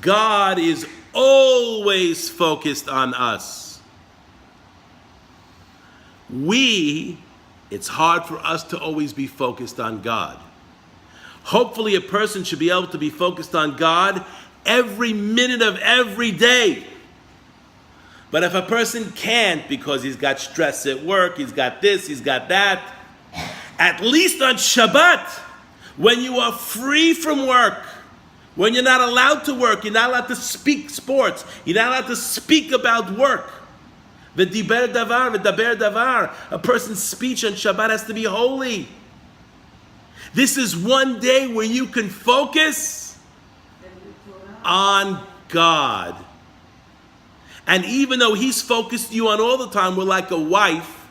God is always focused on us. It's hard for us to always be focused on God. Hopefully a person should be able to be focused on God every minute of every day. But if a person can't because he's got stress at work, he's got this, he's got that, at least on Shabbat, when you are free from work, when you're not allowed to work, you're not allowed to speak sports, you're not allowed to speak about work. V'diber davar, a person's speech on Shabbat has to be holy. This is one day where you can focus on God. And even though he's focused you on all the time, we're like a wife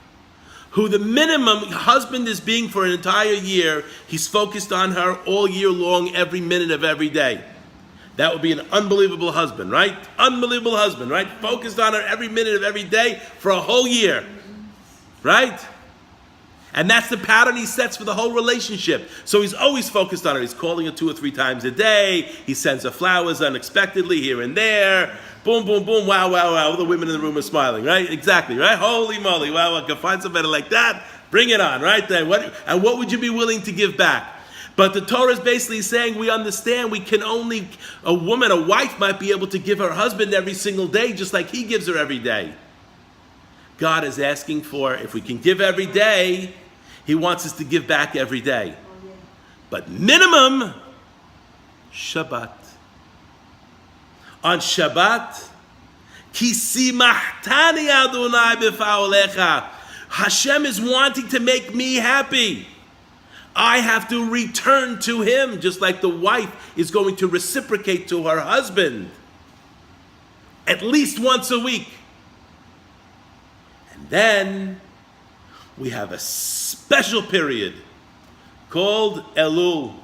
who the minimum husband is being for an entire year, he's focused on her all year long, every minute of every day. That would be an unbelievable husband, right? Unbelievable husband, right? Focused on her every minute of every day for a whole year, right? And that's the pattern he sets for the whole relationship. So he's always focused on her. He's calling her 2 or 3 times a day. He sends her flowers unexpectedly here and there. Boom, boom, boom. Wow, wow, wow. All the women in the room are smiling, right? Exactly, right? Holy moly. Wow, I can find somebody like that. Bring it on, right? Then what would you be willing to give back? But the Torah is basically saying we understand we can only, a wife might be able to give her husband every single day just like he gives her every day. God is asking for, if we can give every day, he wants us to give back every day. But minimum, Shabbat. On Shabbat, Ki simahtani Adonai b'fa'olecha. Hashem is wanting to make me happy. I have to return to him, just like the wife is going to reciprocate to her husband. At least once a week. And then we have a special period called Elul.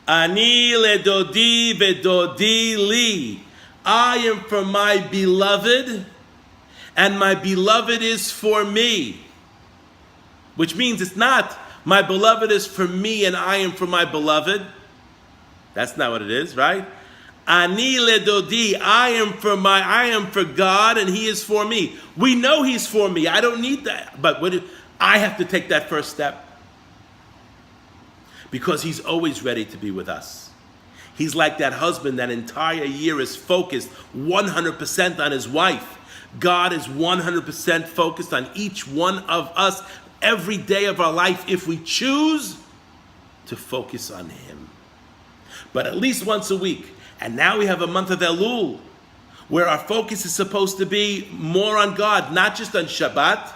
Ani ledodi vedodi li. I am for my beloved, and my beloved is for me. Which means it's not, my beloved is for me and I am for my beloved. That's not what it is, right? Ani ledodi, I am for God and He is for me. We know He's for me. I don't need that. But I have to take that first step. Because He's always ready to be with us. He's like that husband that entire year is focused 100% on his wife. God is 100% focused on each one of us every day of our life if we choose to focus on Him. But at least once a week. And now we have a month of Elul where our focus is supposed to be more on God, not just on Shabbat,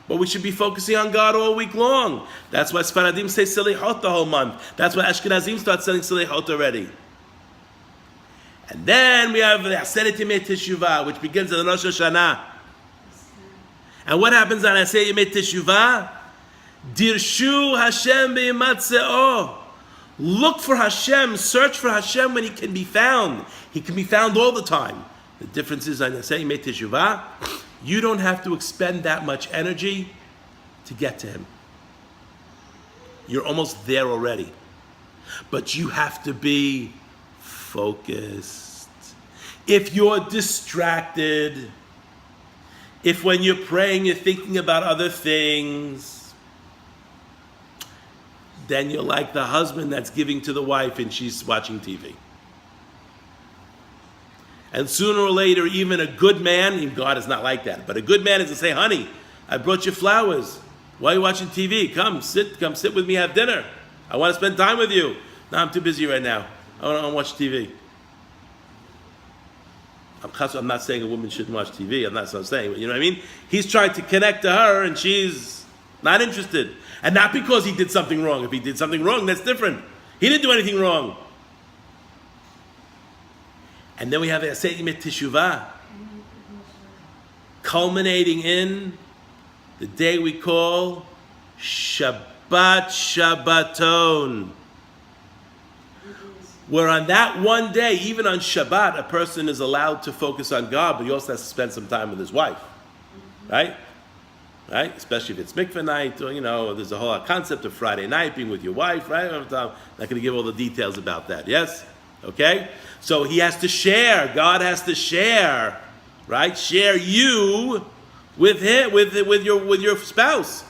but we should be focusing on God all week long. That's why Sfaradim say Selechot the whole month. That's why Ashkenazim start saying Selechot already. And then we have the Aseret Yemei Teshuvah, which begins on Rosh Hashanah. And what happens on Aseret Yemei Teshuvah? Dirshu Hashem be'imatze'o. Look for Hashem, search for Hashem when He can be found. He can be found all the time. The difference is on Aseret Yemei Teshuvah, you don't have to expend that much energy to get to Him. You're almost there already. But you have to be focused. If you're distracted, if when you're praying you're thinking about other things, then you're like the husband that's giving to the wife and she's watching TV. And sooner or later, even a good man, and God is not like that, but a good man is to say, honey, I brought you flowers. Why are you watching TV? Come sit with me, have dinner. I want to spend time with you. No, I'm too busy right now. I want to watch TV. I'm not saying a woman shouldn't watch TV. I'm not saying, but you know what I mean? He's trying to connect to her and she's not interested. And not because he did something wrong. If he did something wrong, that's different. He didn't do anything wrong. And then we have Aseret Yemei Teshuvah, culminating in the day we call Shabbat Shabbaton. Where on that one day, even on Shabbat, a person is allowed to focus on God, but he also has to spend some time with his wife. Right? Right? Especially if it's mikveh night, or, there's a whole concept of Friday night, being with your wife, right? I'm not going to give all the details about that, yes? Okay? So he has to share. God has to share, right? Share you with him, with your spouse.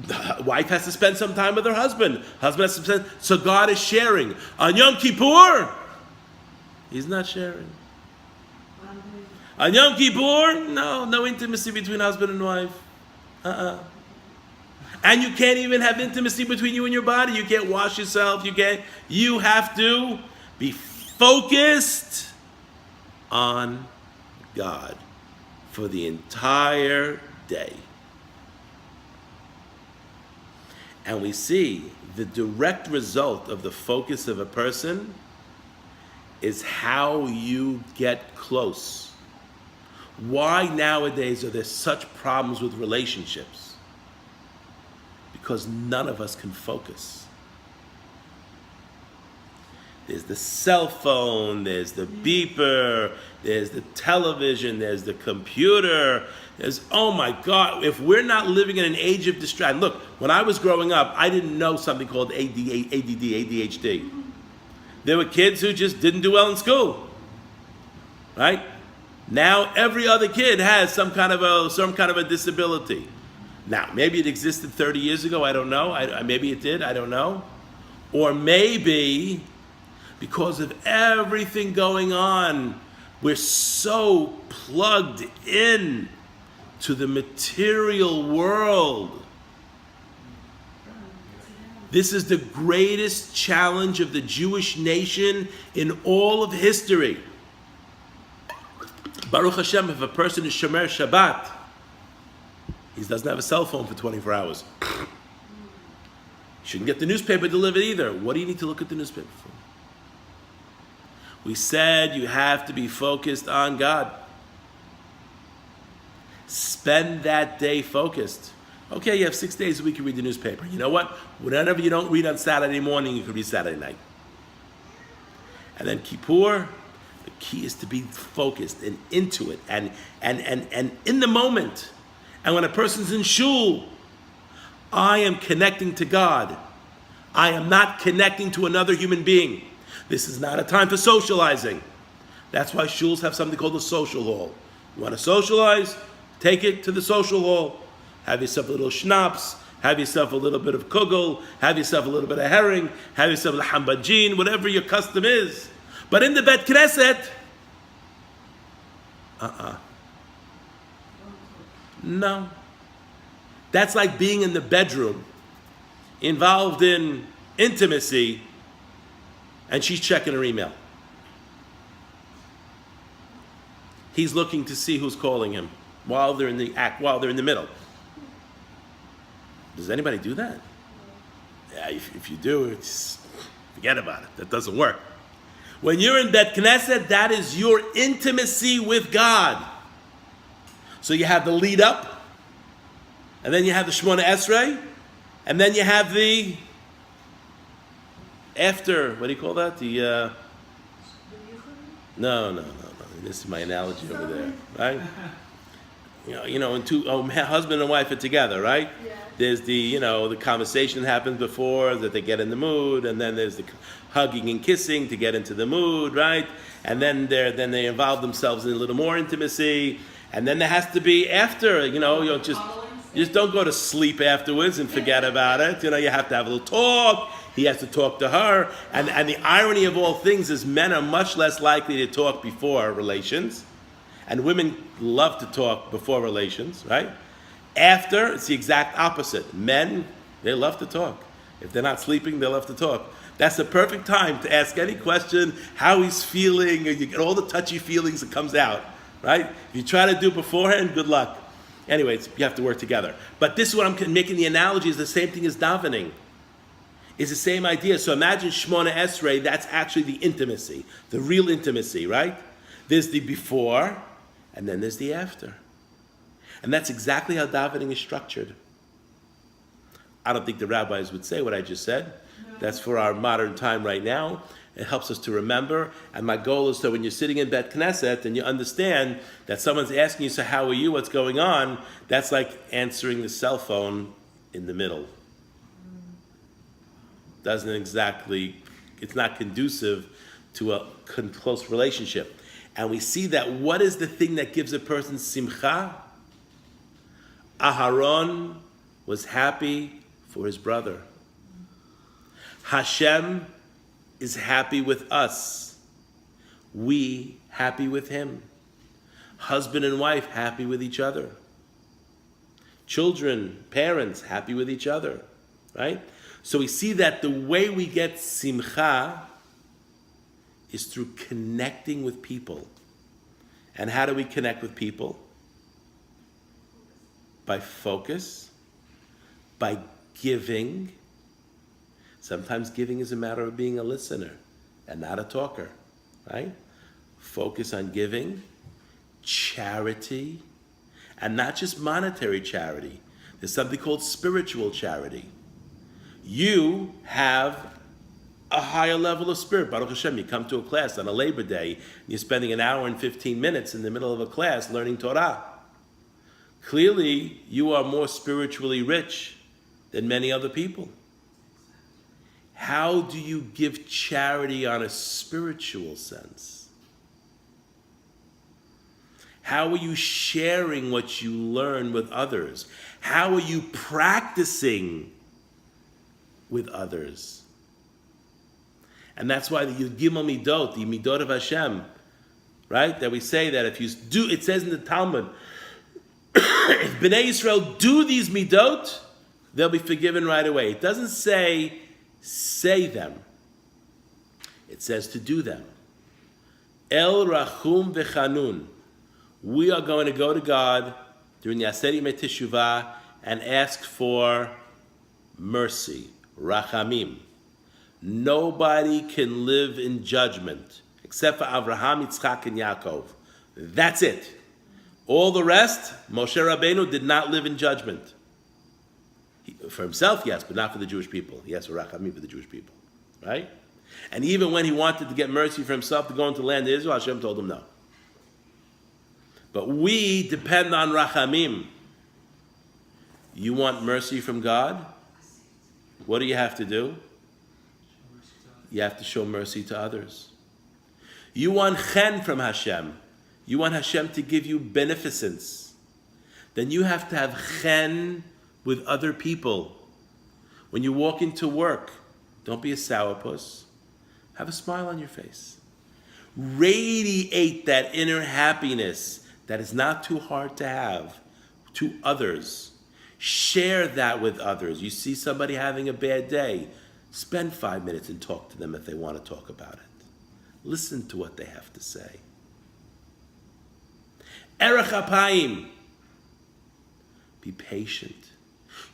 The wife has to spend some time with her husband. Husband has to spend. So God is sharing. On Yom Kippur, He's not sharing. On Yom Kippur, no intimacy between husband and wife. And you can't even have intimacy between you and your body. You can't wash yourself. You have to be focused on God for the entire day. And we see the direct result of the focus of a person is how you get close. Why nowadays are there such problems with relationships? Because none of us can focus. There's the cell phone, there's the beeper, there's the television, there's the computer. Oh my God, if we're not living in an age of distraction. Look, when I was growing up, I didn't know something called ADD, ADHD. There were kids who just didn't do well in school, right? Now every other kid has some kind of a disability. Now, maybe it existed 30 years ago, I don't know. Maybe it did, I don't know. Or maybe because of everything going on, we're so plugged in to the material world. This is the greatest challenge of the Jewish nation in all of history. Baruch Hashem, if a person is Shomer Shabbat, he doesn't have a cell phone for 24 hours. Shouldn't get the newspaper delivered either. What do you need to look at the newspaper for? We said you have to be focused on God. Spend that day focused. Okay, you have 6 days a week you read the newspaper. You know what? Whatever you don't read on Saturday morning, you can read Saturday night. And then Kippur, The key is to be focused and into it and in the moment. And when a person's in shul, I am connecting to God. I am not connecting to another human being. This is not a time for socializing. That's why shuls have something called a social hall. You want to socialize? Take it to the social hall. Have yourself a little schnapps. Have yourself a little bit of kugel. Have yourself a little bit of herring. Have yourself a hambajin, whatever your custom is. But in the Bet Knesset, no. That's like being in the bedroom, involved in intimacy, and she's checking her email. He's looking to see who's calling him while they're in the act, while they're in the middle. Does anybody do that? Yeah, if you do, it's forget about it. That doesn't work. When you're in Bet Knesset, that is your intimacy with God. So you have the lead up, and then you have the Shemona Esrei, and then you have the after, what do you call that? The no. This is my analogy over there, right? When husband and wife are together, right? Yeah. There's the conversation that happens before that they get in the mood, and then there's the hugging and kissing to get into the mood, right? And then they involve themselves in a little more intimacy, and then there has to be after, just don't go to sleep afterwards and forget about it. You have to have a little talk. He has to talk to her. And the irony of all things is men are much less likely to talk before relations. And women love to talk before relations, right? After, it's the exact opposite. Men, they love to talk. If they're not sleeping, they love to talk. That's the perfect time to ask any question, how he's feeling, and you get all the touchy feelings that comes out, right? If you try to do it beforehand, good luck. Anyways, you have to work together. But this is what I'm making the analogy, is the same thing as davening. It's the same idea. So imagine Shemona Esrei, that's actually the intimacy, the real intimacy, right? There's the before, and then there's the after. And that's exactly how davening is structured. I don't think the rabbis would say what I just said. No. That's for our modern time right now. It helps us to remember. And my goal is so when you're sitting in Bet Knesset and you understand that someone's asking you, so how are you, what's going on? That's like answering the cell phone in the middle. It's not conducive to a close relationship. And we see that what is the thing that gives a person simcha? Aharon was happy for his brother. Hashem is happy with us. We happy with him. Husband and wife happy with each other. Children, parents happy with each other, right? So we see that the way we get simcha is through connecting with people. And how do we connect with people? By focus, by giving. Sometimes giving is a matter of being a listener and not a talker, right? Focus on giving, charity, and not just monetary charity. There's something called spiritual charity. You have a higher level of spirit. Baruch Hashem, you come to a class on a Labor Day, and you're spending an hour and 15 minutes in the middle of a class learning Torah. Clearly, you are more spiritually rich than many other people. How do you give charity on a spiritual sense? How are you sharing what you learn with others? How are you practicing with others? And that's why the Yud Gimel Midot, the Midot of Hashem, right? That we say that if you do, it says in the Talmud, if Bnei Yisrael do these Midot, they'll be forgiven right away. It doesn't say them. It says to do them. El Rachum V'Chanun. We are going to go to God during the Aseret Yemei Teshuvah and ask for mercy. Rachamim. Nobody can live in judgment except for Avraham, Yitzchak, and Yaakov. That's it. All the rest, Moshe Rabbeinu did not live in judgment. For himself, yes, but not for the Jewish people. Yes, for Rachamim, for the Jewish people. Right? And even when he wanted to get mercy for himself to go into the land of Israel, Hashem told him no. But we depend on rachamim. You want mercy from God? What do you have to do? You have to show mercy to others. You want chen from Hashem. You want Hashem to give you beneficence. Then you have to have chen with other people. When you walk into work, don't be a sourpuss. Have a smile on your face. Radiate that inner happiness that is not too hard to have to others. Share that with others. You see somebody having a bad day, spend 5 minutes and talk to them if they want to talk about it. Listen to what they have to say. Erech apayim. Be patient.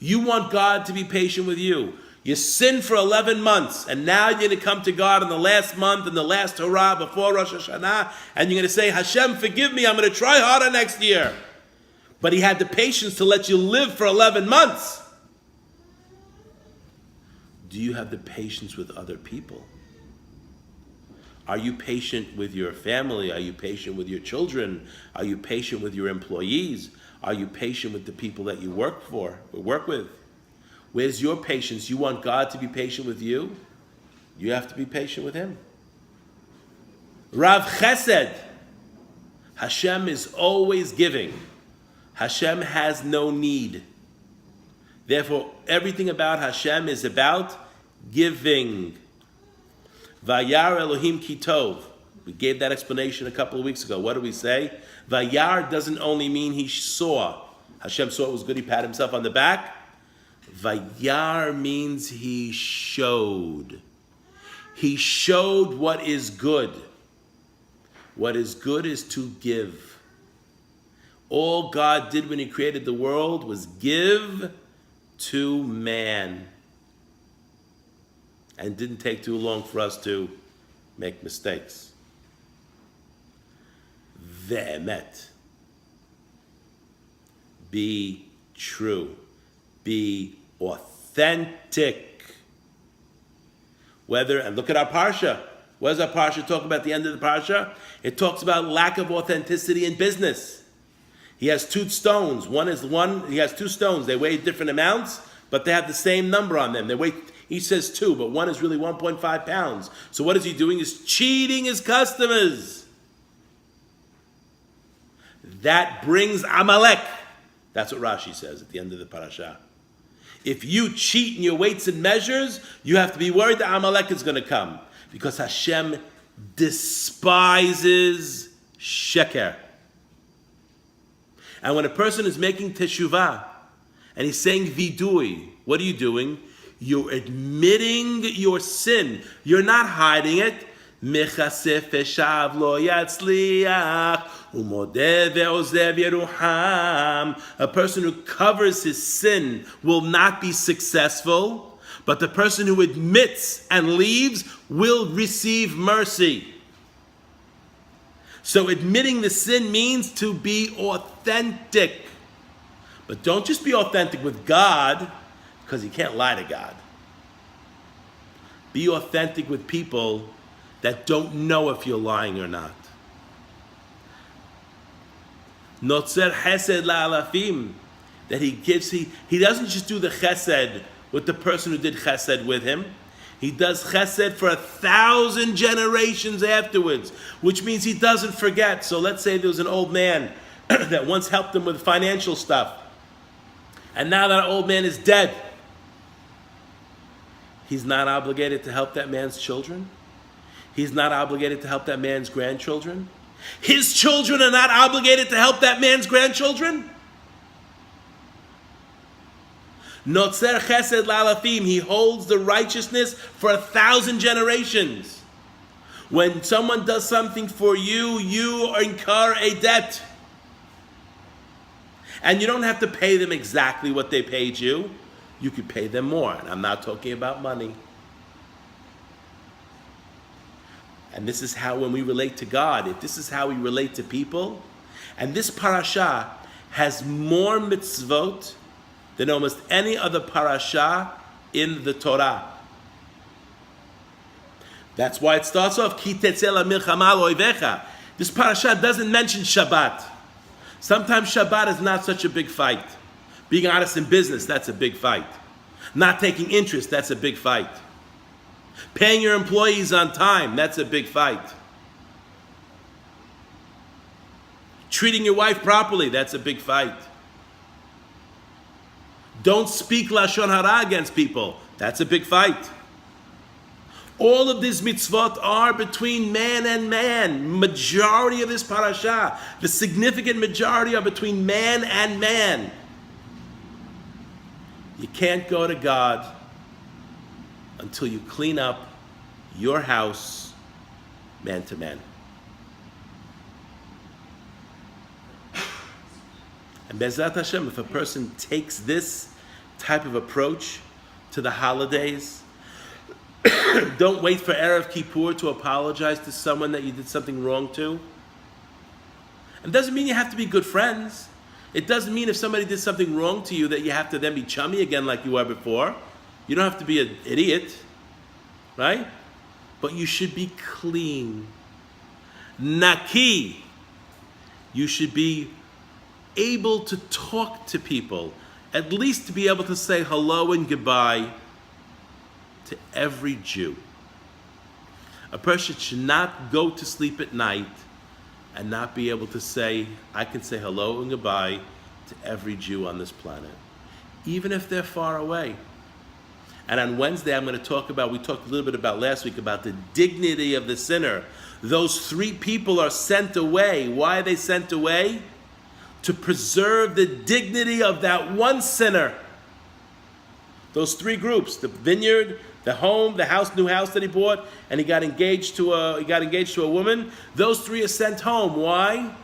You want God to be patient with you. You sinned for 11 months, and now you're going to come to God in the last month, in the last Torah, before Rosh Hashanah, and you're going to say, Hashem, forgive me, I'm going to try harder next year. But he had the patience to let you live for 11 months. Do you have the patience with other people? Are you patient with your family? Are you patient with your children? Are you patient with your employees? Are you patient with the people that you work with? Where's your patience? You want God to be patient with you? You have to be patient with him. Rav Chesed. Hashem is always giving. Hashem has no need. Therefore, everything about Hashem is about giving. Vayar Elohim ki tov. We gave that explanation a couple of weeks ago. What do we say? Vayar doesn't only mean he saw. Hashem saw it was good, he patted himself on the back. Vayar means he showed. He showed what is good. What is good is to give. All God did when he created the world was give to man. And it didn't take too long for us to make mistakes. Ve'emet. Be true. Be authentic. And look at our parsha. What does our parsha talk about at the end of the parsha? It talks about lack of authenticity in business. He has two stones. He has two stones. They weigh different amounts, but they have the same number on them. They weigh, he says 2, but one is really 1.5 pounds. So what is he doing? He's cheating his customers. That brings Amalek. That's what Rashi says at the end of the parasha. If you cheat in your weights and measures, you have to be worried that Amalek is going to come. Because Hashem despises sheker. And when a person is making teshuvah, and he's saying vidui, what are you doing? You're admitting your sin. You're not hiding it. Mechasef eshav lo yatzliach umodeh ve'ozev yeruham. A person who covers his sin will not be successful, but the person who admits and leaves will receive mercy. So admitting the sin means to be authentic. But don't just be authentic with God, because you can't lie to God. Be authentic with people that don't know if you're lying or not. Notzer chesed la'alafim, that he gives, he doesn't just do the chesed with the person who did chesed with him. He does chesed for 1,000 generations afterwards, which means he doesn't forget. So let's say there was an old man that once helped him with financial stuff. And now that old man is dead. He's not obligated to help that man's children. He's not obligated to help that man's grandchildren. His children are not obligated to help that man's grandchildren. Notzer chesed la'alafim. He holds the righteousness for 1,000 generations. When someone does something for you, you incur a debt. And you don't have to pay them exactly what they paid you. You could pay them more. And I'm not talking about money. And this is how, when we relate to God, if this is how we relate to people, and this parasha has more mitzvot than almost any other parasha in the Torah. That's why it starts off, Ki Tese milchama loivecha. This parasha doesn't mention Shabbat. Sometimes Shabbat is not such a big fight. Being honest in business, that's a big fight. Not taking interest, that's a big fight. Paying your employees on time, that's a big fight. Treating your wife properly, that's a big fight. Don't speak Lashon Hara against people, that's a big fight. All of these mitzvot are between man and man. Majority of this parasha, the significant majority are between man and man. You can't go to God until you clean up your house man to man. And Bezrat Hashem, if a person takes this type of approach to the holidays, don't wait for Erev Kippur to apologize to someone that you did something wrong to. It doesn't mean you have to be good friends. It doesn't mean if somebody did something wrong to you that you have to then be chummy again like you were before. You don't have to be an idiot, right? But you should be clean. Naki. You should be able to talk to people, at least to be able to say hello and goodbye to every Jew. A person should not go to sleep at night and not be able to say, I can say hello and goodbye to every Jew on this planet, even if they're far away. And on Wednesday, I'm going to talk about, we talked a little bit about last week, about the dignity of the sinner. Those 3 people are sent away. Why are they sent away? To preserve the dignity of that one sinner. Those 3 groups, the vineyard, the home, the house, new house that he bought, and he got engaged to a woman. Those 3 are sent home. Why?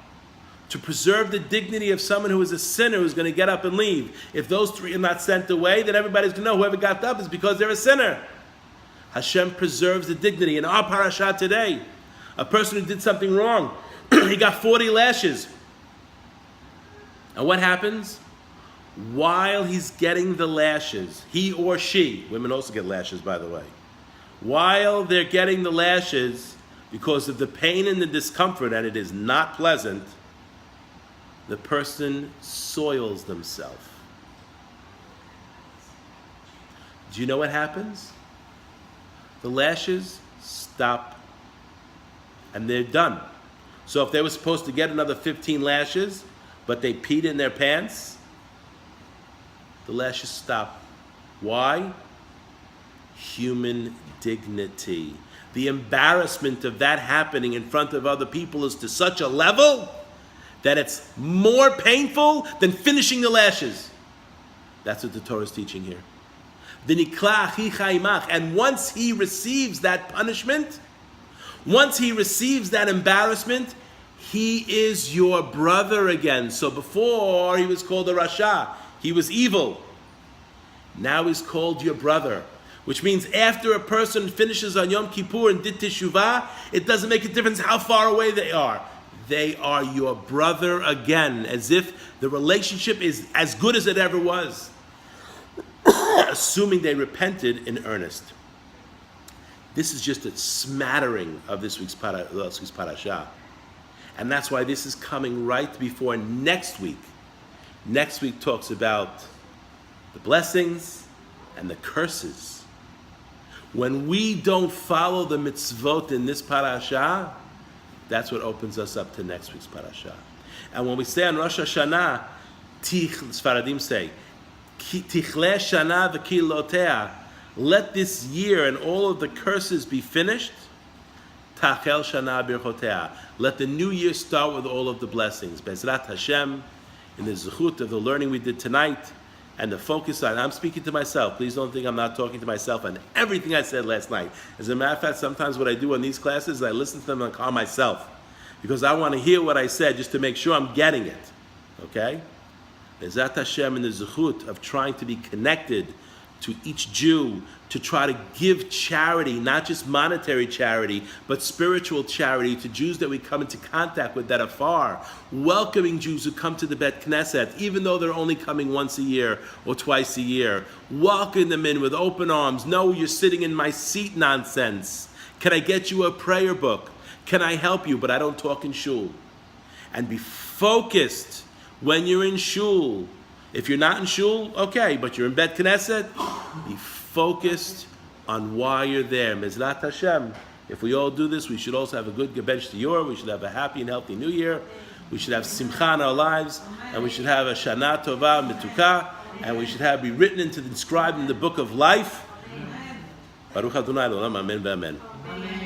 To preserve the dignity of someone who is a sinner who's going to get up and leave. If those 3 are not sent away, then everybody's going to know whoever got up is because they're a sinner. Hashem preserves the dignity. In our parasha today, a person who did something wrong, he got 40 lashes. And what happens? While he's getting the lashes, he or she, women also get lashes by the way, while they're getting the lashes, because of the pain and the discomfort, and it is not pleasant, the person soils themselves. Do you know what happens? The lashes stop and they're done. So if they were supposed to get another 15 lashes, but they peed in their pants, the lashes stop. Why? Human dignity. The embarrassment of that happening in front of other people is to such a level that it's more painful than finishing the lashes. That's what the Torah is teaching here. And once he receives that punishment, once he receives that embarrassment, he is your brother again. So before he was called a Rasha, he was evil. Now he's called your brother. Which means after a person finishes on Yom Kippur and did Teshuvah, it doesn't make a difference how far away they are. They are your brother again, as if the relationship is as good as it ever was. Assuming they repented in earnest. This is just a smattering of this week's parasha. And that's why this is coming right before next week. Next week talks about the blessings and the curses. When we don't follow the mitzvot in this parasha, that's what opens us up to next week's parasha. And when we say on Rosh Hashanah, Sfaradim say, Tichle Shana v'kilotea, let this year and all of the curses be finished. Tachel Shana birchotea, let the new year start with all of the blessings. Bezrat Hashem, in the zechut of the learning we did tonight, and the focus on, I'm speaking to myself, please don't think I'm not talking to myself on everything I said last night. As a matter of fact, sometimes what I do on these classes is I listen to them and call myself, because I want to hear what I said just to make sure I'm getting it, okay? Bezrat Hashem, in the zechut of trying to be connected to each Jew, to try to give charity, not just monetary charity, but spiritual charity to Jews that we come into contact with that are far. Welcoming Jews who come to the Bet Knesset, even though they're only coming once a year or twice a year. Welcome them in with open arms. No, you're sitting in my seat nonsense. Can I get you a prayer book? Can I help you? But I don't talk in shul. And be focused when you're in shul. If you're not in shul, okay, but you're in Bet Knesset, be focused on why you're there. Mizrat Hashem. If we all do this, we should also have a good Gebench Dior. We should have a happy and healthy New Year. We should have Simcha in our lives. And we should have a Shana Tova Metuka. And we should be written inscribed in the book of life. Baruch Adonai L'olam. Amen v'amen. Amen.